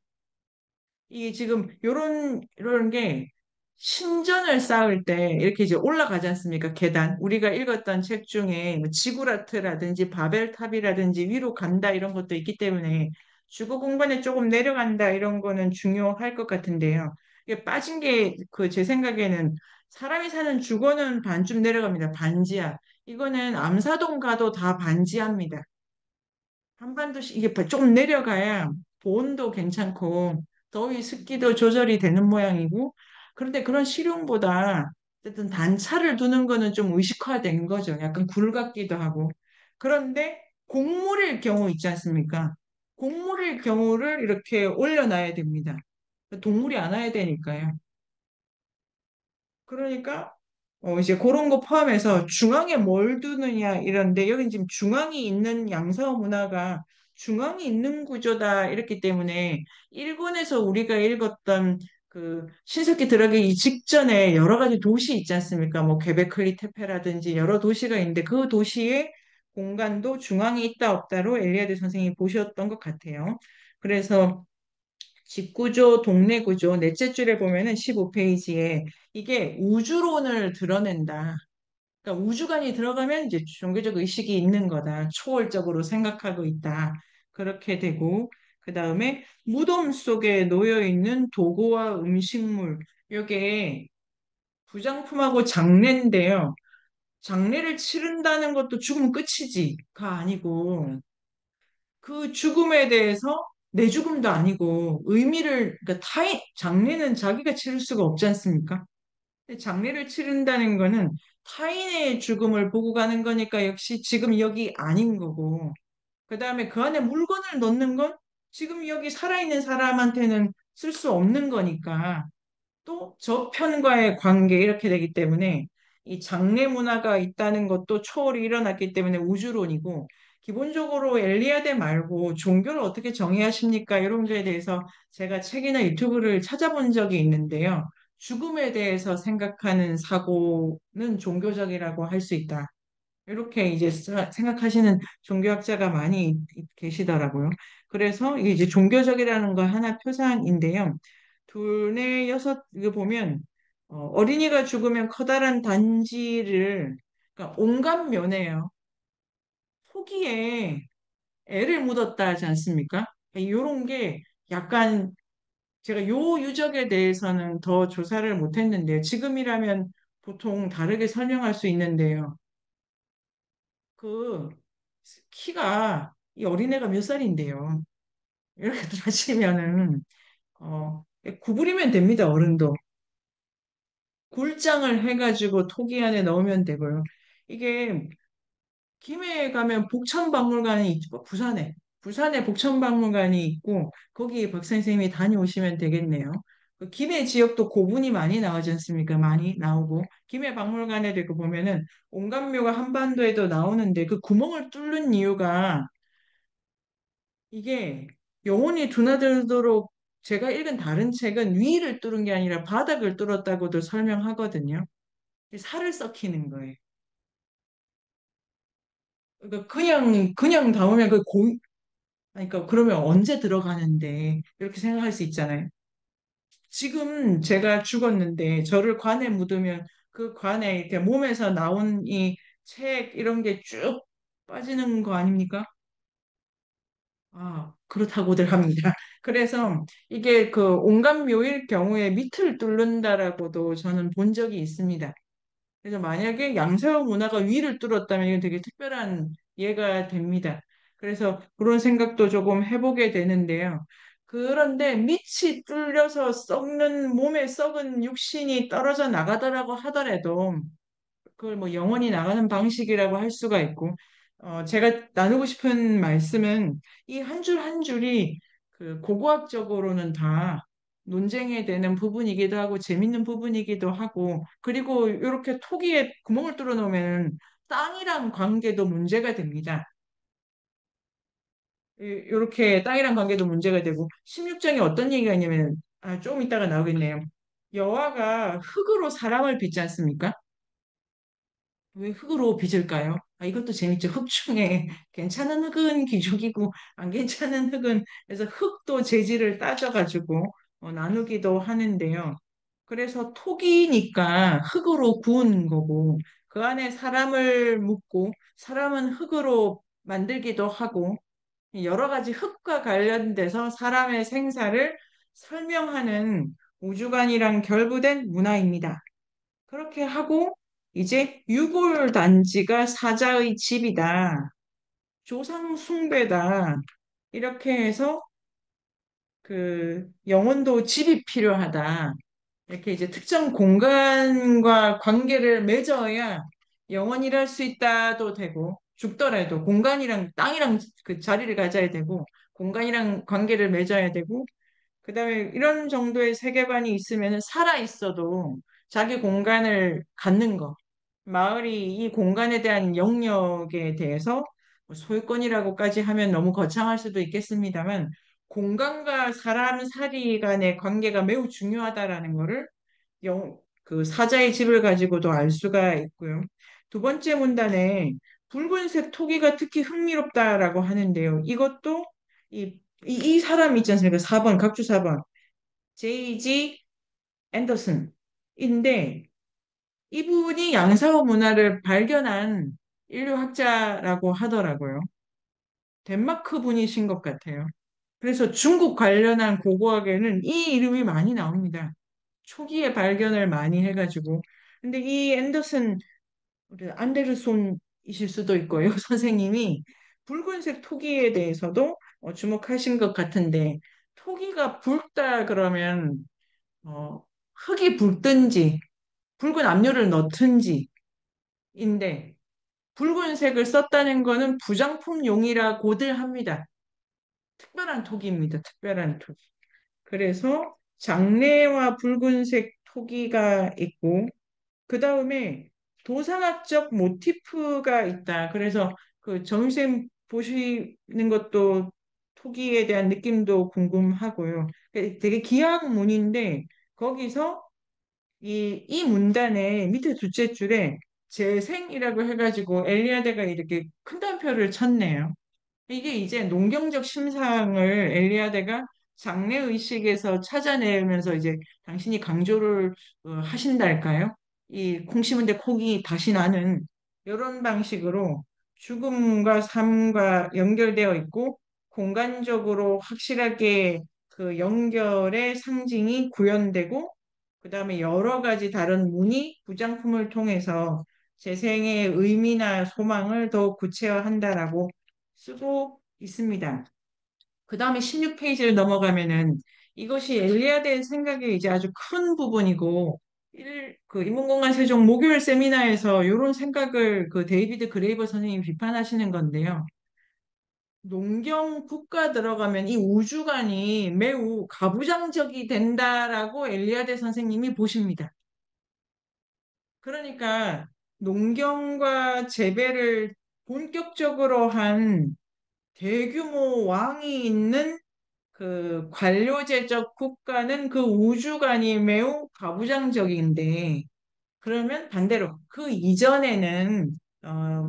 이게 지금 요런 게 신전을 쌓을 때 이렇게 이제 올라가지 않습니까? 계단. 우리가 읽었던 책 중에 뭐 지구라트라든지 바벨탑이라든지 위로 간다 이런 것도 있기 때문에 주거 공간에 조금 내려간다 이런 거는 중요할 것 같은데요. 이게 빠진 게 그 제 생각에는 사람이 사는 주거는 반쯤 내려갑니다. 반지하. 이거는 암사동 가도 다 반지하입니다. 한반도씩 이게 조금 내려가야 보온도 괜찮고 더위 습기도 조절이 되는 모양이고 그런데 그런 실용보다 어쨌든 단차를 두는 거는 좀 의식화된 거죠. 약간 굴 같기도 하고 그런데 곡물일 경우 있지 않습니까? 곡물일 경우를 이렇게 올려놔야 됩니다. 동물이 안 와야 되니까요. 그러니까 이제 그런 거 포함해서 중앙에 뭘 두느냐 이런데 여기 지금 중앙이 있는 양사어 문화가 중앙이 있는 구조다 이렇기 때문에 일본에서 우리가 읽었던 그 신석기 들어가기 직전에 여러 가지 도시 있지 않습니까? 뭐 퀘베크리 테페라든지 여러 도시가 있는데 그 도시의 공간도 중앙에 있다 없다로 엘리아드 선생님이 보셨던 것 같아요. 그래서 집구조, 동네 구조, 넷째 줄에 보면은 15페이지에 이게 우주론을 드러낸다. 그러니까 우주관이 들어가면 이제 종교적 의식이 있는 거다. 초월적으로 생각하고 있다. 그렇게 되고, 그 다음에 무덤 속에 놓여 있는 도구와 음식물. 요게 부장품하고 장례인데요. 장례를 치른다는 것도 죽으면 끝이지가 아니고, 그 죽음에 대해서 내 죽음도 아니고, 그러니까 장례는 자기가 치를 수가 없지 않습니까? 근데 장례를 치른다는 거는 타인의 죽음을 보고 가는 거니까 역시 지금 여기 아닌 거고, 그 다음에 그 안에 물건을 넣는 건 지금 여기 살아있는 사람한테는 쓸 수 없는 거니까 또 저편과의 관계 이렇게 되기 때문에 이 장래 문화가 있다는 것도 초월이 일어났기 때문에 우주론이고 기본적으로 엘리아데 말고 종교를 어떻게 정의하십니까? 이런 거에 대해서 제가 책이나 유튜브를 찾아본 적이 있는데요. 죽음에 대해서 생각하는 사고는 종교적이라고 할 수 있다. 이렇게 이제 생각하시는 종교학자가 많이 계시더라고요. 그래서 이게 이제 종교적이라는 거 하나 표상인데요. 둘네 여섯 이거 보면 어린이가 죽으면 커다란 단지를 그러니까 온갖 면에요. 포기에 애를 묻었다 하지 않습니까? 이런 게 약간 제가 요 유적에 대해서는 더 조사를 못했는데요. 지금이라면 보통 다르게 설명할 수 있는데요. 그 키가 이 어린애가 몇 살인데요. 이렇게 하시면은 구부리면 됩니다. 어른도 굴장을 해가지고 토기 안에 넣으면 되고요. 이게 김해에 가면 복천박물관이 있고 부산에 복천박물관이 있고 거기 박 선생님이 다녀오시면 되겠네요. 그 김해 지역도 고분이 많이 나오지 않습니까? 많이 나오고 김해 박물관에도 이렇게 보면은 온갖 묘가 한반도에도 나오는데 그 구멍을 뚫는 이유가 이게 영혼이 드나들도록 제가 읽은 다른 책은 위를 뚫은 게 아니라 바닥을 뚫었다고도 설명하거든요. 살을 썩히는 거예요. 그러니까 그냥 담으면 그러니까 그러면 언제 들어가는데 이렇게 생각할 수 있잖아요. 지금 제가 죽었는데 저를 관에 묻으면 그 관에 이렇게 몸에서 나온 이 책 이런 게 쭉 빠지는 거 아닙니까? 그렇다고들 합니다. 그래서 이게 그 온갖 묘일 경우에 밑을 뚫는다라고도 저는 본 적이 있습니다. 그래서 만약에 양세형 문화가 위를 뚫었다면 이건 되게 특별한 예가 됩니다. 그래서 그런 생각도 조금 해보게 되는데요. 그런데 밑이 뚫려서 썩는 몸에 썩은 육신이 떨어져 나가더라고 하더라도 그걸 뭐 영원히 나가는 방식이라고 할 수가 있고, 제가 나누고 싶은 말씀은 이 한 줄 한 줄이 그 고고학적으로는 다 논쟁이 되는 부분이기도 하고 재밌는 부분이기도 하고, 그리고 이렇게 토기에 구멍을 뚫어 놓으면 땅이랑 관계도 문제가 됩니다. 이렇게 땅이랑 관계도 문제가 되고, 16장에 어떤 얘기가 있냐면, 조금 이따가 나오겠네요. 여호와가 흙으로 사람을 빚지 않습니까? 왜 흙으로 빚을까요? 이것도 재밌죠. 흙 중에 괜찮은 흙은 기족이고 안 괜찮은 흙은 그래서 흙도 재질을 따져가지고 나누기도 하는데요. 그래서 토기니까 흙으로 구운 거고 그 안에 사람을 묻고 사람은 흙으로 만들기도 하고 여러 가지 흙과 관련돼서 사람의 생사를 설명하는 우주관이랑 결부된 문화입니다. 그렇게 하고 이제 유골 단지가 사자의 집이다. 조상 숭배다. 이렇게 해서 그 영혼도 집이 필요하다. 이렇게 이제 특정 공간과 관계를 맺어야 영혼이랄 수 있다도 되고 죽더라도 공간이랑 땅이랑 그 자리를 가져야 되고 공간이랑 관계를 맺어야 되고 그다음에 이런 정도의 세계관이 있으면 살아 있어도 자기 공간을 갖는 거. 마을이 이 공간에 대한 영역에 대해서 뭐 소유권이라고까지 하면 너무 거창할 수도 있겠습니다만 공간과 사람 사리 간의 관계가 매우 중요하다라는 거를 그 사자의 집을 가지고도 알 수가 있고요. 두 번째 문단에 붉은색 토기가 특히 흥미롭다라고 하는데요. 이것도 이 이 사람 있지 않습니까? 4번, 각주 4번. 제이지 앤더슨인데, 이분이 양사호 문화를 발견한 인류학자라고 하더라고요. 덴마크 분이신 것 같아요. 그래서 중국 관련한 고고학에는 이 이름이 많이 나옵니다. 초기에 발견을 많이 해가지고. 근데 이 앤더슨, 우리 안데르손이실 수도 있고요. 선생님이 붉은색 토기에 대해서도 주목하신 것 같은데, 토기가 붉다 그러면, 흙이 붉든지, 붉은 압류를 넣든지인데, 붉은색을 썼다는 거는 부장품용이라고들 합니다. 특별한 토기입니다. 특별한 토기. 그래서 장래와 붉은색 토기가 있고, 그 다음에 도상학적 모티프가 있다. 그래서 그 정쌤 보시는 것도 토기에 대한 느낌도 궁금하고요. 되게 기학문인데 거기서 이 문단의 밑에 둘째 줄에 재생이라고 해가지고 엘리아드가 이렇게 큰 단표를 쳤네요. 이게 이제 농경적 심상을 엘리아드가 장래의식에서 찾아내면서 이제 당신이 강조를 하신달까요? 이 콩 심은데 콩이 다시 나는 이런 방식으로 죽음과 삶과 연결되어 있고 공간적으로 확실하게 그 연결의 상징이 구현되고 그다음에 여러 가지 다른 문의, 부장품을 통해서 재생의 의미나 소망을 더욱 구체화한다라고 쓰고 있습니다. 그 다음에 16페이지를 넘어가면은 이것이 엘리아드의 생각의 이제 아주 큰 부분이고 그 인문공간 세종 목요일 세미나에서 이런 생각을 그 데이비드 그레이버 선생님이 비판하시는 건데요. 농경 국가 들어가면 이 우주관이 매우 가부장적이 된다라고 엘리아드 선생님이 보십니다. 그러니까 농경과 재배를 본격적으로 한 대규모 왕이 있는 그 관료제적 국가는 그 우주관이 매우 가부장적인데 그러면 반대로 그 이전에는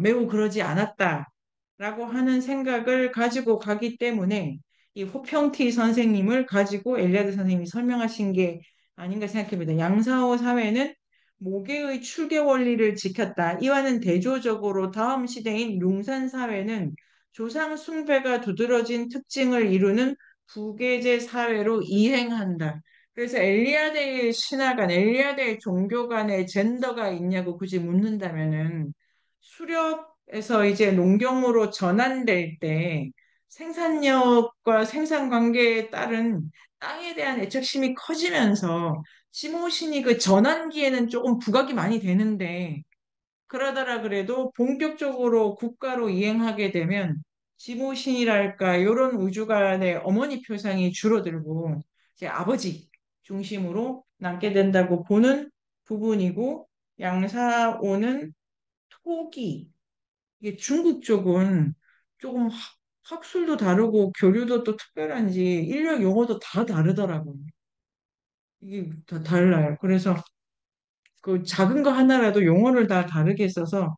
매우 그러지 않았다라고 하는 생각을 가지고 가기 때문에 이 호평티 선생님을 가지고 엘리아드 선생님이 설명하신 게 아닌가 생각합니다. 양사호 사회는 모계의 출계 원리를 지켰다. 이와는 대조적으로 다음 시대인 융산 사회는 조상 숭배가 두드러진 특징을 이루는 부계제 사회로 이행한다. 그래서 엘리아드의 신화 간, 엘리아드의 종교 간에 젠더가 있냐고 굳이 묻는다면은 수렵에서 이제 농경으로 전환될 때 생산력과 생산 관계에 따른 땅에 대한 애착심이 커지면서 시모신이 그 전환기에는 조금 부각이 많이 되는데 그러더라 그래도 본격적으로 국가로 이행하게 되면 지모신이랄까 이런 우주관의 어머니 표상이 줄어들고 이제 아버지 중심으로 남게 된다고 보는 부분이고 양사오는 토기 이게 중국 쪽은 조금 학술도 다르고 교류도 또 특별한지 인력 용어도 다 다르더라고요. 이게 다 달라요. 그래서 그 작은 거 하나라도 용어를 다 다르게 써서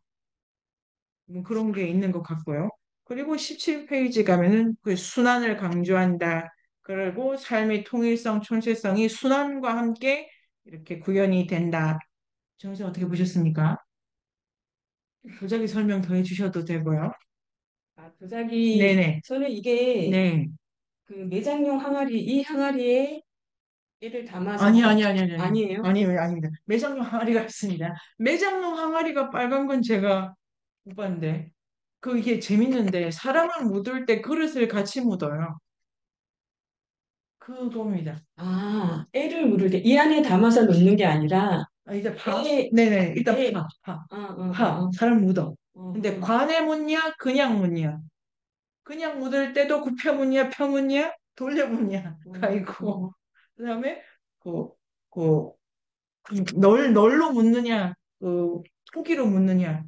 뭐 그런 게 있는 것 같고요. 그리고 17페이지 가면은 그 순환을 강조한다. 그리고 삶의 통일성, 총체성이 순환과 함께 이렇게 구현이 된다. 정선 어떻게 보셨습니까? 도자기 설명 더 해주셔도 되고요. 아, 도자기 네네. 저는 이게 네. 그 매장용 항아리 이 항아리에 얘를 담아서 아니. 아니에요? 아니요, 아닙니다. 매장용 항아리가 있습니다. 매장용 항아리가 빨간 건 제가 못 봤는데. 이게 재밌는데, 사람을 묻을 때 그릇을 같이 묻어요. 그겁니다. 아, 애를 물을 때 이 안에 담아서 넣는 게 아니라 이제 파? 애, 네네. 일단 애, 파. 어, 어, 파. 어, 사람 묻어. 어, 근데 어, 관에 묻냐? 그냥 묻냐? 그냥 묻을 때도 굽혀 묻냐? 펴 묻냐? 돌려 묻냐가 어, 어. 있고, 그 다음에, 그, 그, 널로 묻느냐? 토기로 묻느냐?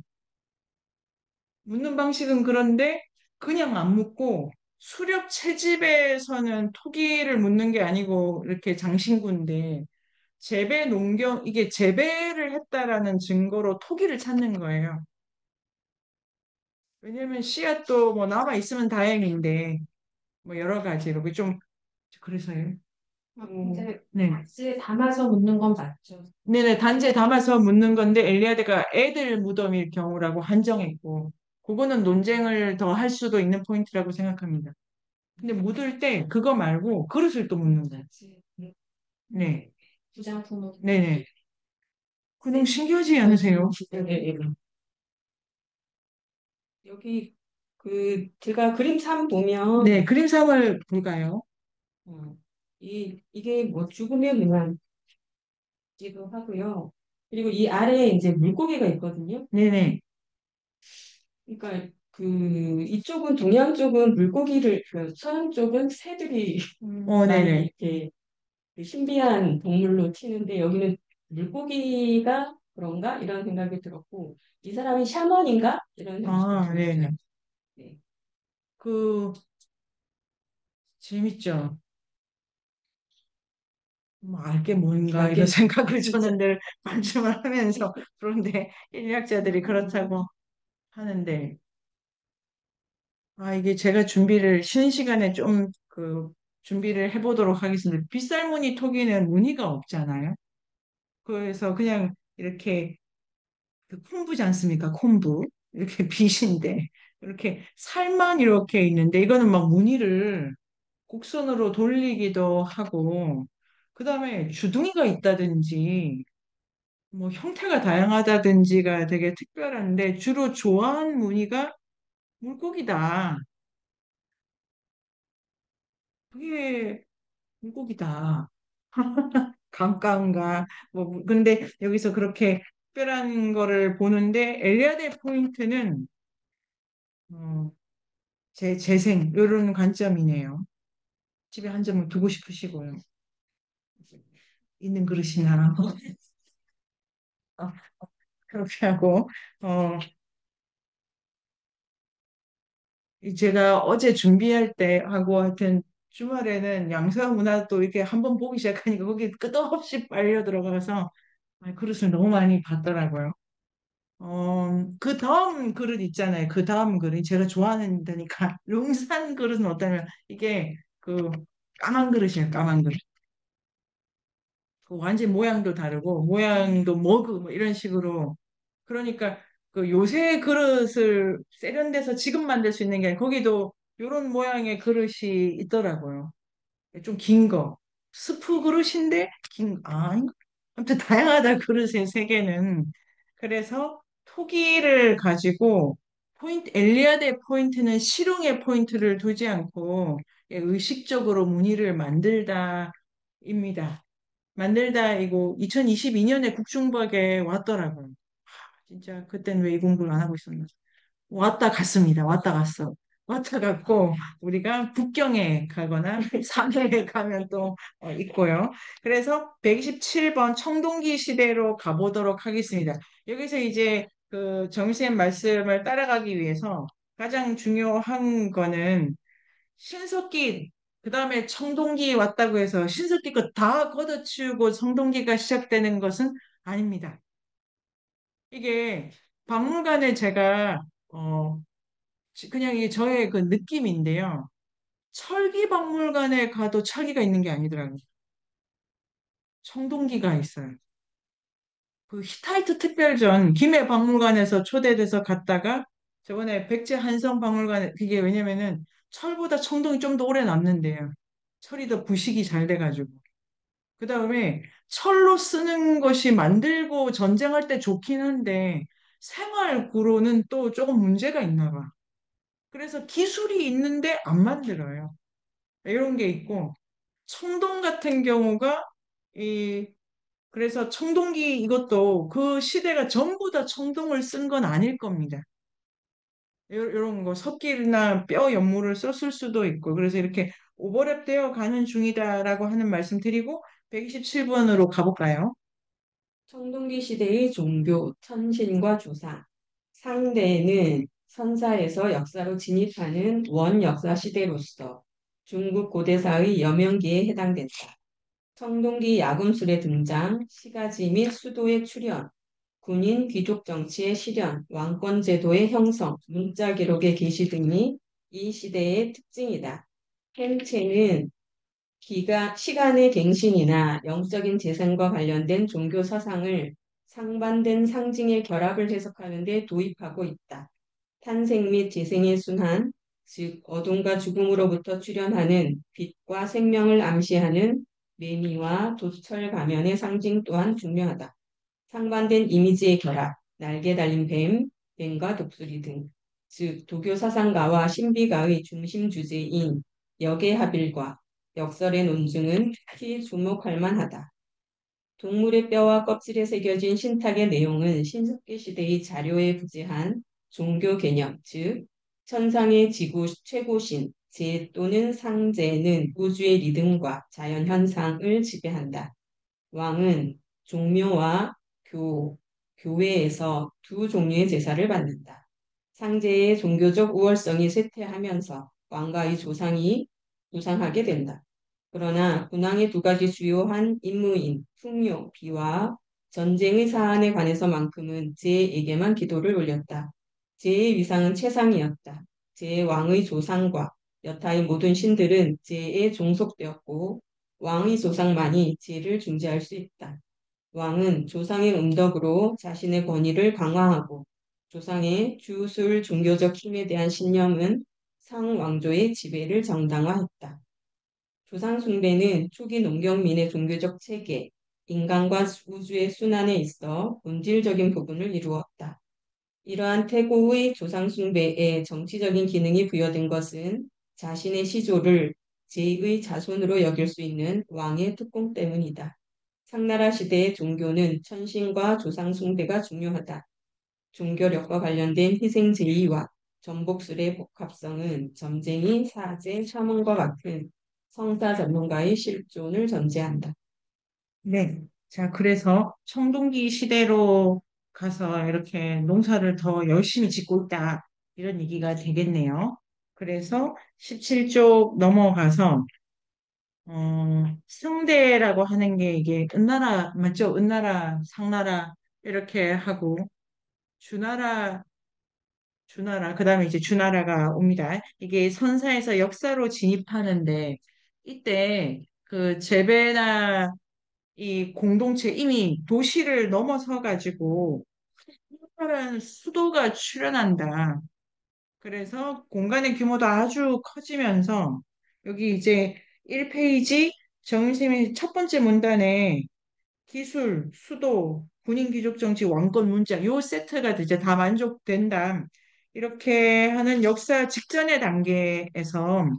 묻는 방식은 그런데 그냥 안 묻고 수렵 채집에서는 토기를 묻는 게 아니고 이렇게 장신구인데 재배 농경 이게 재배를 했다라는 증거로 토기를 찾는 거예요. 왜냐면 씨앗도 뭐 남아 있으면 다행인데 뭐 여러 가지로 좀 그래서요. 근데 네. 박스에 담아서 묻는 건 맞죠? 네네, 단지에 담아서 묻는 건데 엘리아드가 애들 무덤일 경우라고 한정했고 그거는 논쟁을 더 할 수도 있는 포인트라고 생각합니다. 근데 묻을 때 그거 말고 그릇을 또 묻는 거예요. 같이 네, 부장품은 네네. 그 너무 신기하지 않으세요? 네. 여기 제가 그림참 보면 네, 그림상을 볼까요? 어, 이게 뭐 죽음의 문화이기도 하고요. 그리고 이 아래에 이제 물고기가 있거든요. 네네. 그러니까 이쪽은 동양 쪽은 물고기를 서양 쪽은 새들이 많이 네네. 이렇게 신비한 동물로 치는데 여기는 물고기가 그런가 이런 생각이 들었고 이 사람이 샤먼인가 이런 생각도 아, 들었어요. 네네. 네. 그 재밌죠. 뭐 알게 뭔가 이런 알게 생각을 저는 늘 말씀을 하면서 그런데 인류학자들이 그렇다고 하는데 이게 제가 준비를 쉬는 시간에 좀 준비를 해보도록 하겠습니다. 빗살무늬 토기는 무늬가 없잖아요. 그래서 그냥 이렇게 콤부지 않습니까? 콤부 이렇게 빗인데 이렇게 살만 이렇게 있는데 이거는 막 무늬를 곡선으로 돌리기도 하고 그다음에 주둥이가 있다든지 뭐 형태가 다양하다든지가 되게 특별한데 주로 좋아하는 무늬가 물고기다. 그게 물고기다. 강가인가 근데 여기서 그렇게 특별한 거를 보는데 엘리아드의 포인트는 어, 제 재생 이런 관점이네요. 집에 한 점을 두고 싶으시고요. 있는 그릇이나 어, 그렇게 하고 어, 제가 어제 준비할 때 하고 하여튼 주말에는 양서야 문화도 이렇게 한번 보기 시작하니까 거기 끝없이 빨려 들어가서 그릇을 너무 많이 봤더라고요. 그 다음 그릇 있잖아요. 그 다음 그릇 제가 좋아하는 데니까 룽산 그릇은 어떠냐면 이게 까만 그릇이에요. 까만 그릇. 완전 모양도 다르고 모양도 머그 뭐 이런 식으로 그러니까 요새 그릇을 세련돼서 지금 만들 수 있는 게 아니라 거기도 이런 모양의 그릇이 있더라고요. 좀 긴 거. 스프 그릇인데 아닌가? 아무튼 다양하다 그릇의 세계는. 그래서 토기를 가지고 엘리아드의 포인트는 실용의 포인트를 두지 않고 의식적으로 무늬를 만들다입니다. 만들다이고 2022년에 국중박에 왔더라고요. 진짜 그때는 왜 이 공부를 안 하고 있었나. 왔다 갔습니다. 왔다 갔어. 왔다 갔고 우리가 북경에 가거나 상해에 가면 또 있고요. 그래서 127번 청동기 시대로 가보도록 하겠습니다. 여기서 이제 정쌤 말씀을 따라가기 위해서 가장 중요한 거는 신석기 그다음에 청동기 왔다고 해서 신석기 거 다 걷어치우고 청동기가 시작되는 것은 아닙니다. 이게 박물관에 제가 어, 그냥 이 저의 그 느낌인데요. 철기 박물관에 가도 철기가 있는 게 아니더라고요. 청동기가 있어요. 히타이트 특별전 김해 박물관에서 초대돼서 갔다가 저번에 백제 한성 박물관에 그게 왜냐면은 철보다 청동이 좀 더 오래 남는데요. 철이 더 부식이 잘 돼가지고. 그 다음에 철로 쓰는 것이 만들고 전쟁할 때 좋긴 한데 생활구로는 또 조금 문제가 있나 봐. 그래서 기술이 있는데 안 만들어요. 이런 게 있고 청동 같은 경우가 이 그래서 청동기 이것도 그 시대가 전부 다 청동을 쓴 건 아닐 겁니다. 이런 거 석기나 뼈 연물을 썼을 수도 있고 그래서 이렇게 오버랩 되어 가는 중이다라고 하는 말씀 드리고 127번으로 가볼까요? 청동기 시대의 종교, 천신과 조상. 상대는 선사에서 역사로 진입하는 원역사 시대로서 중국 고대사의 여명기에 해당된다. 청동기 야금술의 등장, 시가지 및 수도의 출현, 군인 귀족 정치의 실현, 왕권 제도의 형성, 문자 기록의 게시 등이 이 시대의 특징이다. 헨체는 시간의 갱신이나 영적인 재생과 관련된 종교 사상을 상반된 상징의 결합을 해석하는 데 도입하고 있다. 탄생 및 재생의 순환, 즉 어둠과 죽음으로부터 출현하는 빛과 생명을 암시하는 매미와 도철 가면의 상징 또한 중요하다. 상반된 이미지의 결합, 날개 달린 뱀, 뱀과 독수리 등, 즉 도교 사상가와 신비가의 중심 주제인 역의 합일과 역설의 논증은 특히 주목할 만하다. 동물의 뼈와 껍질에 새겨진 신탁의 내용은 신석기 시대의 자료에 부재한 종교 개념, 즉 천상의 지구 최고신, 제 또는 상제는 우주의 리듬과 자연 현상을 지배한다. 왕은 종묘와 교회에서 두 종류의 제사를 받는다. 상제의 종교적 우월성이 쇠퇴하면서 왕가의 조상이 부상하게 된다. 그러나 군왕의 두 가지 주요한 임무인 풍요, 비와 전쟁의 사안에 관해서만큼은 제에게만 기도를 올렸다. 제의 위상은 최상이었다. 제의 왕의 조상과 여타의 모든 신들은 제에 종속되었고 왕의 조상만이 제를 중재할 수 있다. 왕은 조상의 음덕으로 자신의 권위를 강화하고 조상의 주술 종교적 힘에 대한 신념은 상왕조의 지배를 정당화했다. 조상 숭배는 초기 농경민의 종교적 체계, 인간과 우주의 순환에 있어 본질적인 부분을 이루었다. 이러한 태고의 조상 숭배에 정치적인 기능이 부여된 것은 자신의 시조를 제의 자손으로 여길 수 있는 왕의 특공 때문이다. 상나라 시대의 종교는 천신과 조상 숭배가 중요하다. 종교력과 관련된 희생 제의와 전복술의 복합성은 점쟁이, 사제, 샤먼과 같은 성사 전문가의 실존을 전제한다. 네. 자, 그래서 청동기 시대로 가서 이렇게 농사를 더 열심히 짓고 있다. 이런 얘기가 되겠네요. 그래서 17쪽 넘어가서, 승대라고 하는 게 이게 은나라, 맞죠? 은나라, 상나라, 이렇게 하고, 주나라, 주나라, 그 다음에 이제 주나라가 옵니다. 이게 선사에서 역사로 진입하는데, 이때 그 제베나 이 공동체 이미 도시를 넘어서 가지고 다른 수도가 출현한다. 그래서 공간의 규모도 아주 커지면서 여기 이제 1페이지 정유심의 첫 번째 문단에 기술, 수도, 군인 귀족 정치, 왕권 문자 요 세트가 이제 다 만족된다. 이렇게 하는 역사 직전의 단계에서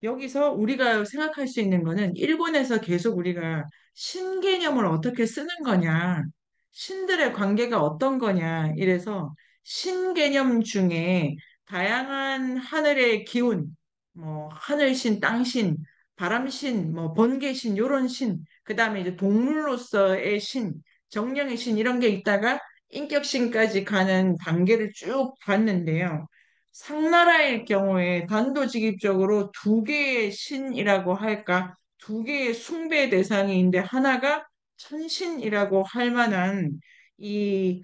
여기서 우리가 생각할 수 있는 거는 일본에서 계속 우리가 신개념을 어떻게 쓰는 거냐, 신들의 관계가 어떤 거냐, 이래서 신개념 중에 다양한 하늘의 기운, 뭐 하늘신, 땅신, 바람신, 뭐 번개신, 요런 신, 그 다음에 이제 동물로서의 신, 정령의 신 이런 게 있다가 인격신까지 가는 단계를 쭉 봤는데요. 상나라일 경우에 단도직입적으로 두 개의 신이라고 할까, 두 개의 숭배 대상이 있는데 하나가 천신이라고 할 만한 이,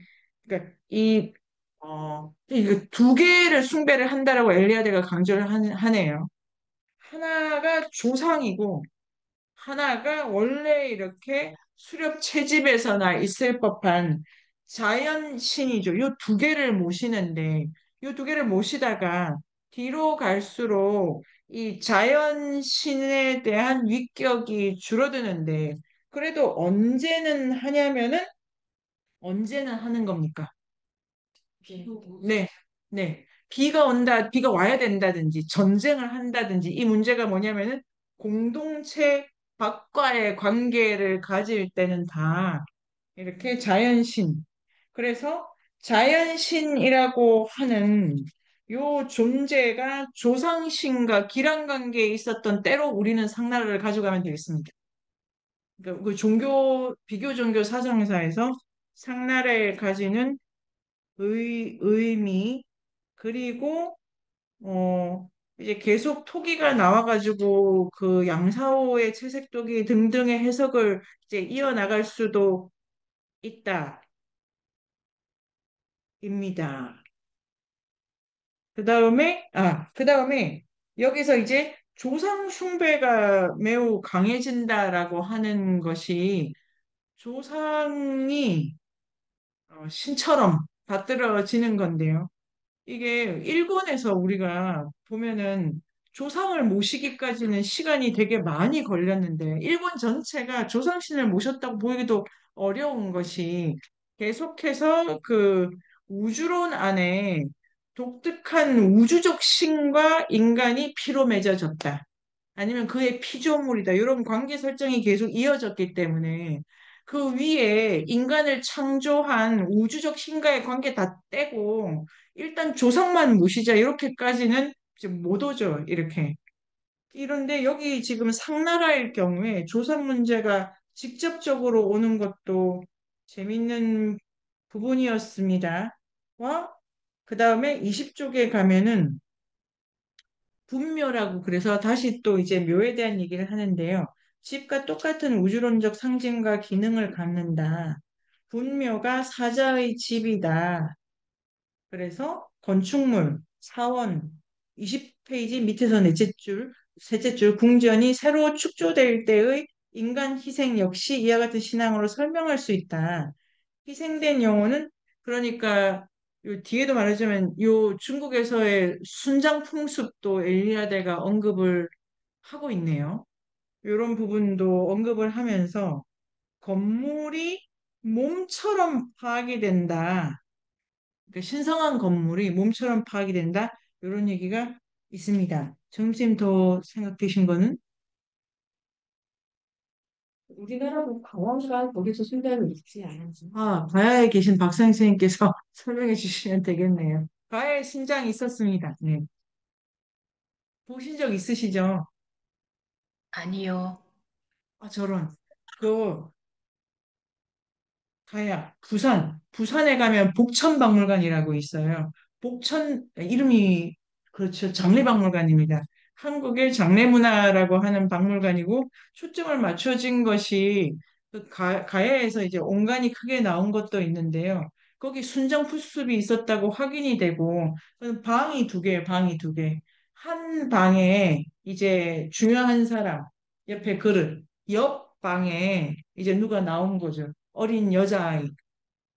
그러니까 이두 개를 숭배를 한다라고 엘리아드가 강조를 하네요. 하나가 조상이고 하나가 원래 이렇게 수렵 채집에서나 있을 법한 자연 신이죠. 요 두 개를 모시는데, 요 두 개를 모시다가 뒤로 갈수록 이 자연 신에 대한 위격이 줄어드는데, 그래도 언제는 하냐면은 언제는 하는 겁니까? 네, 네. 비가 온다, 비가 와야 된다든지, 전쟁을 한다든지, 이 문제가 뭐냐면은 공동체 밖과의 관계를 가질 때는 다 이렇게 자연신. 그래서 자연신이라고 하는 요 존재가 조상신과 기란 관계에 있었던 때로 우리는 상나라를 가져가면 되겠습니다. 그러니까 그 비교 종교 사상사에서 상나라에 가지는 의미, 그리고 이제 계속 토기가 나와가지고 그 양사호의 채색토기 등등의 해석을 이제 이어나갈 수도 있다입니다. 그 다음에 여기서 이제 조상 숭배가 매우 강해진다라고 하는 것이 조상이 신처럼 받들어지는 건데요. 이게 일본에서 우리가 보면은 조상을 모시기까지는 시간이 되게 많이 걸렸는데 일본 전체가 조상신을 모셨다고 보기도 어려운 것이 계속해서 그 우주론 안에 독특한 우주적 신과 인간이 피로 맺어졌다. 아니면 그의 피조물이다. 이런 관계 설정이 계속 이어졌기 때문에 그 위에 인간을 창조한 우주적 신과의 관계 다 떼고 일단 조상만 모시자 이렇게까지는 지금 못 오죠. 이렇게. 이런데 여기 지금 상나라일 경우에 조상 문제가 직접적으로 오는 것도 재밌는 부분이었습니다. 와, 그 다음에 20쪽에 가면은 분묘라고 그래서 다시 또 이제 묘에 대한 얘기를 하는데요. 집과 똑같은 우주론적 상징과 기능을 갖는다. 분묘가 사자의 집이다. 그래서 건축물, 사원, 20페이지 밑에서 셋째 줄, 궁전이 새로 축조될 때의 인간 희생 역시 이와 같은 신앙으로 설명할 수 있다. 희생된 영혼은 그러니까 요 뒤에도 말하자면 요 중국에서의 순장 풍습도 엘리야대가 언급을 하고 있네요. 이런 부분도 언급을 하면서 건물이 몸처럼 파악이 된다. 그러니까 신성한 건물이 몸처럼 파악이 된다. 이런 얘기가 있습니다. 점심 더 생각되신 거는? 우리나라도 강원도가 거기서 순대를 익지 않았지. 아, 가야에 계신 박 선생님께서 설명해 주시면 되겠네요. 가야에 신장이 있었습니다. 네. 보신 적 있으시죠? 아니요. 아, 저런. 그, 가야, 부산에 가면 복천박물관이라고 있어요. 이름이, 그렇죠. 장례박물관입니다. 한국의 장례문화라고 하는 박물관이고, 초점을 맞춰진 것이, 가야에서 이제 온간이 크게 나온 것도 있는데요. 거기 순정풀숲이 있었다고 확인이 되고, 방이 두 개, 방이 두 개. 한 방에 이제 중요한 사람, 옆에 그릇, 옆 방에 이제 누가 나온 거죠. 어린 여자아이.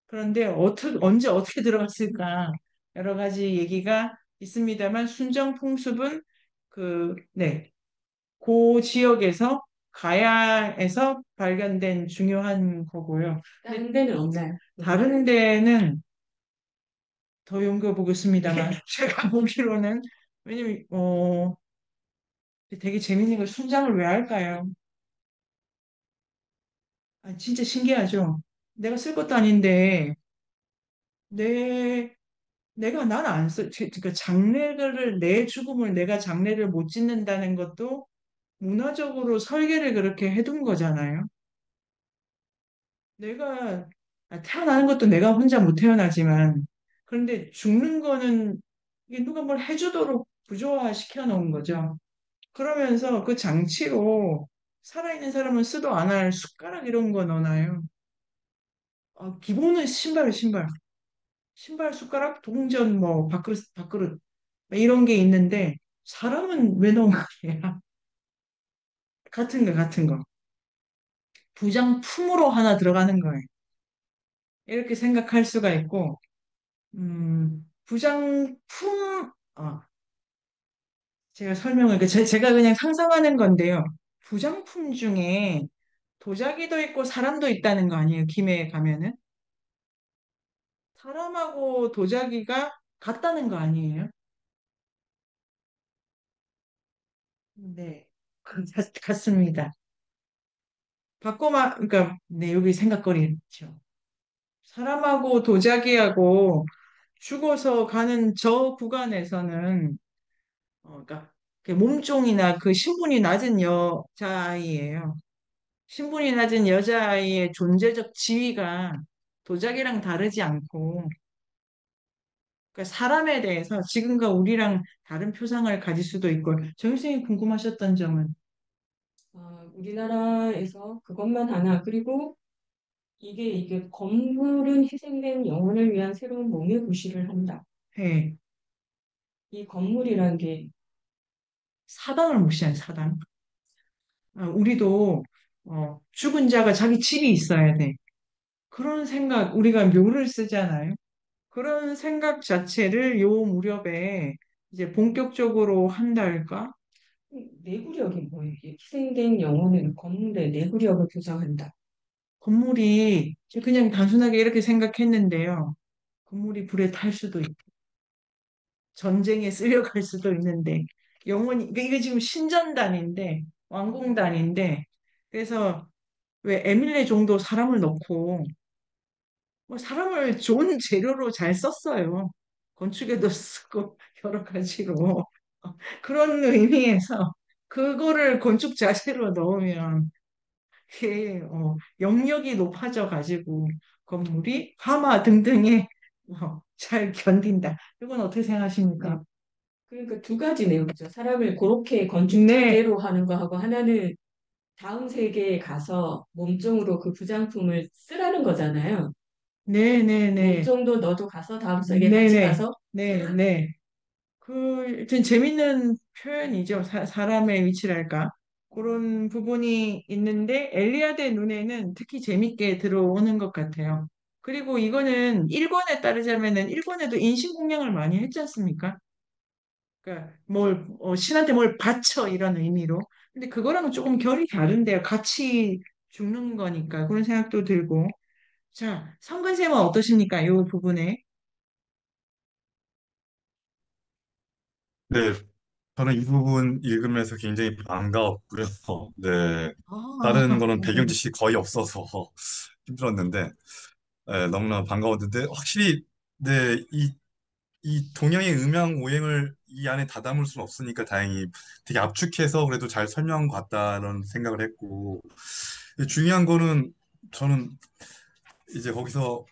그런데 언제 어떻게 들어갔을까? 여러 가지 얘기가 있습니다만 순정풍습은 네, 그 지역에서 가야에서 발견된 중요한 거고요. 다른 데는 없나요? 다른 데는 더 연구해 보겠습니다만 제가 보기로는 왜냐면 되게 재밌는 걸 순장을 왜 할까요? 아, 진짜 신기하죠. 내가 쓸 것도 아닌데 내 나는 안 써. 그러니까 장례를 내 죽음을 내가 장례를 못 짓는다는 것도 문화적으로 설계를 그렇게 해둔 거잖아요. 내가 태어나는 것도 내가 혼자 못 태어나지만 그런데 죽는 거는 이게 누가 뭘 해주도록 구조화 시켜 놓은 거죠. 그러면서 그 장치로 살아있는 사람은 쓰도 안 할 숟가락 이런 거 넣어놔요. 기본은 신발, 숟가락, 동전, 뭐 밥그릇 이런 게 있는데 사람은 왜 넣은 거야? 같은 거. 부장품으로 하나 들어가는 거예요. 이렇게 생각할 수가 있고, 부장품, 제가 설명을, 제가 그냥 상상하는 건데요. 부장품 중에 도자기도 있고 사람도 있다는 거 아니에요? 김해에 가면은? 사람하고 도자기가 같다는 거 아니에요? 네, 같습니다. 그러니까, 네, 여기 생각거리 있죠. 사람하고 도자기하고 죽어서 가는 저 구간에서는 그러니까 그 몸종이나 그 신분이 낮은 여자아이예요. 신분이 낮은 여자아이의 존재적 지위가 도자기랑 다르지 않고 그러니까 사람에 대해서 지금과 우리랑 다른 표상을 가질 수도 있고 정선생님 궁금하셨던 점은 우리나라에서 그것만 하나. 그리고 이게 건물은 희생된 영혼을 위한 새로운 몸의 구실을 한다. 네, 이 건물이란 게 사당을 무시한 사당. 우리도 죽은 자가 자기 집이 있어야 돼. 그런 생각, 우리가 묘를 쓰잖아요. 그런 생각 자체를 요 무렵에 이제 본격적으로 한달까? 내구력이 뭐예요? 희생된 영혼을 건물의 내구력을 보장한다. 건물이 그냥 단순하게 이렇게 생각했는데요. 건물이 불에 탈 수도 있고 전쟁에 쓸려갈 수도 있는데 영원히 이게 지금 신전단인데 왕궁단인데 그래서 왜 에밀레 정도 사람을 넣고 뭐 사람을 좋은 재료로 잘 썼어요. 건축에도 쓰고 여러 가지로 그런 의미에서 그거를 건축 자재로 넣으면 그게 영역이 높아져 가지고 건물이 화마 등등에 잘 견딘다. 이건 어떻게 네. 생각하십니까? 그러니까 두 가지 내용이죠. 사람을 그렇게 건축 네, 자재로 하는 거하고 하나는 다음 세계에 가서 몸종으로 그 부장품을 쓰라는 거잖아요. 네, 네, 네, 몸종도 너도 가서 다음 세계 네, 같이 네, 가서 네, 쓰라? 네. 좀 재밌는 표현이죠. 사람의 위치랄까. 그런 부분이 있는데 엘리아드의 눈에는 특히 재밌게 들어오는 것 같아요. 그리고 이거는 일권에 따르자면은 일권에도 인신공양을 많이 했지 않습니까? 그러니까 신한테 뭘 바쳐 이런 의미로. 근데 그거랑은 조금 결이 다른데요. 같이 죽는 거니까 그런 생각도 들고. 자, 성근쌤은 어떠십니까? 이 부분에. 네, 저는 이 부분 읽으면서 굉장히 반가웠고요. 네, 다른 아, 거는 배경 지식이 거의 없어서 힘들었는데, 너무나 반가웠는데, 확실히, 네, 이 동양의 음양 오행을 이 안에 다 담을 수는 없으니까 다행히 되게 압축해서 그래도 잘 설명한 것 같다는 생각을 했고, 중요한 거는 저는 이제 거기서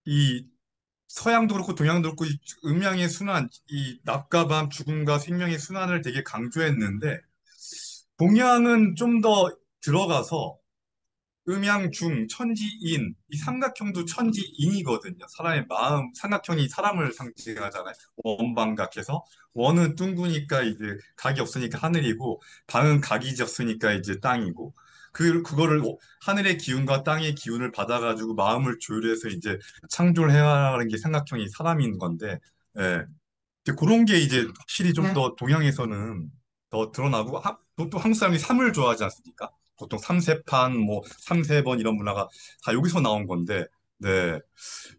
이 서양도 그렇고 동양도 그렇고 이 음양의 순환, 이 낮과 밤, 죽음과 생명의 순환을 되게 강조했는데 동양은 좀 더 들어가서 음양, 중, 천지, 인, 이 삼각형도 천지, 인이거든요. 사람의 마음, 삼각형이 사람을 상징하잖아요. 원방각해서 원은 둥그니까 이제 각이 없으니까 하늘이고 방은 각이 없으니까 이제 땅이고 그거를 하늘의 기운과 땅의 기운을 받아가지고 마음을 조율해서 이제 창조를 해나가는 게 삼각형이 사람인 건데, 예. 이제 그런 게 이제 확실히 좀 더 동양에서는 더 드러나고 또 한국 사람이 삼을 좋아하지 않습니까? 보통 삼세판, 뭐 삼세번 이런 문화가 다 여기서 나온 건데, 네.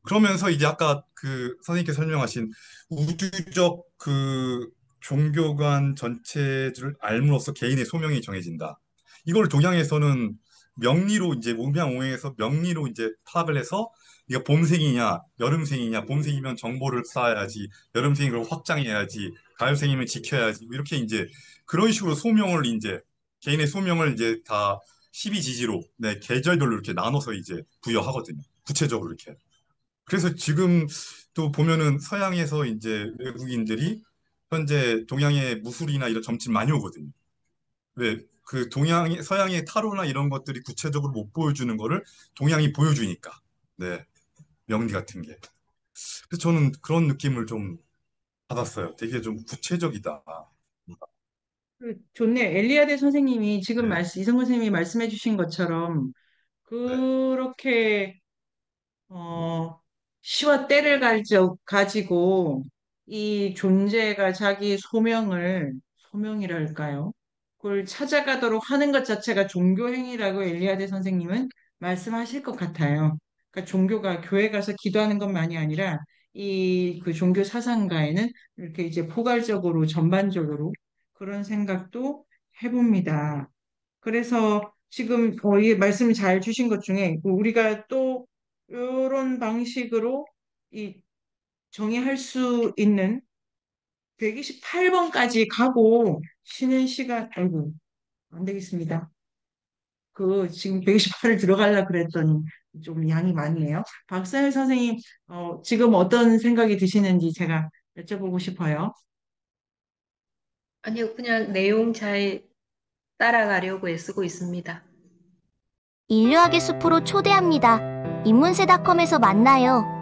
그러면서 이제 아까 그 선생님께서 설명하신 우주적 그 종교관 전체를 알므로써 개인의 소명이 정해진다. 이걸 동양에서는 명리로 이제 몽양오행에서 명리로 이제 파악을 해서 이게 봄생이냐 여름생이냐 봄생이면 정보를 쌓아야지 여름생이면 확장해야지 가을생이면 지켜야지 이렇게 이제 그런 식으로 소명을 이제 개인의 소명을 이제 다 12지지로 네, 계절별로 이렇게 나눠서 이제 부여하거든요. 구체적으로 이렇게. 그래서 지금 또 보면은 서양에서 이제 외국인들이 현재 동양의 무술이나 이런 점집 많이 오거든요. 왜? 그 서양의 타로나 이런 것들이 구체적으로 못 보여주는 거를 동양이 보여주니까. 네. 명리 같은 게. 그래서 저는 그런 느낌을 좀 받았어요. 되게 좀 구체적이다. 좋네요. 엘리아드 선생님이 지금 네. 이성근 선생님이 말씀해 주신 것처럼 네. 그렇게 시와 때를 가지고 이 존재가 자기 소명이랄까요? 그걸 찾아가도록 하는 것 자체가 종교행위라고 엘리아드 선생님은 말씀하실 것 같아요. 그러니까 종교가 교회 가서 기도하는 것만이 아니라 이 그 종교 사상가에는 이렇게 이제 포괄적으로 전반적으로 그런 생각도 해봅니다. 그래서 지금 이 말씀 잘 주신 것 중에 우리가 또 이런 방식으로 이 정의할 수 있는 128번까지 가고 쉬는 시간, 아이고, 안 되겠습니다. 지금 128을 들어가려 그랬더니 좀 양이 많이 해요. 박사일 선생님, 지금 어떤 생각이 드시는지 제가 여쭤보고 싶어요. 아니요, 그냥 내용 잘 따라가려고 애쓰고 있습니다. 인류학의 숲으로 초대합니다. 인문세닷컴에서 만나요.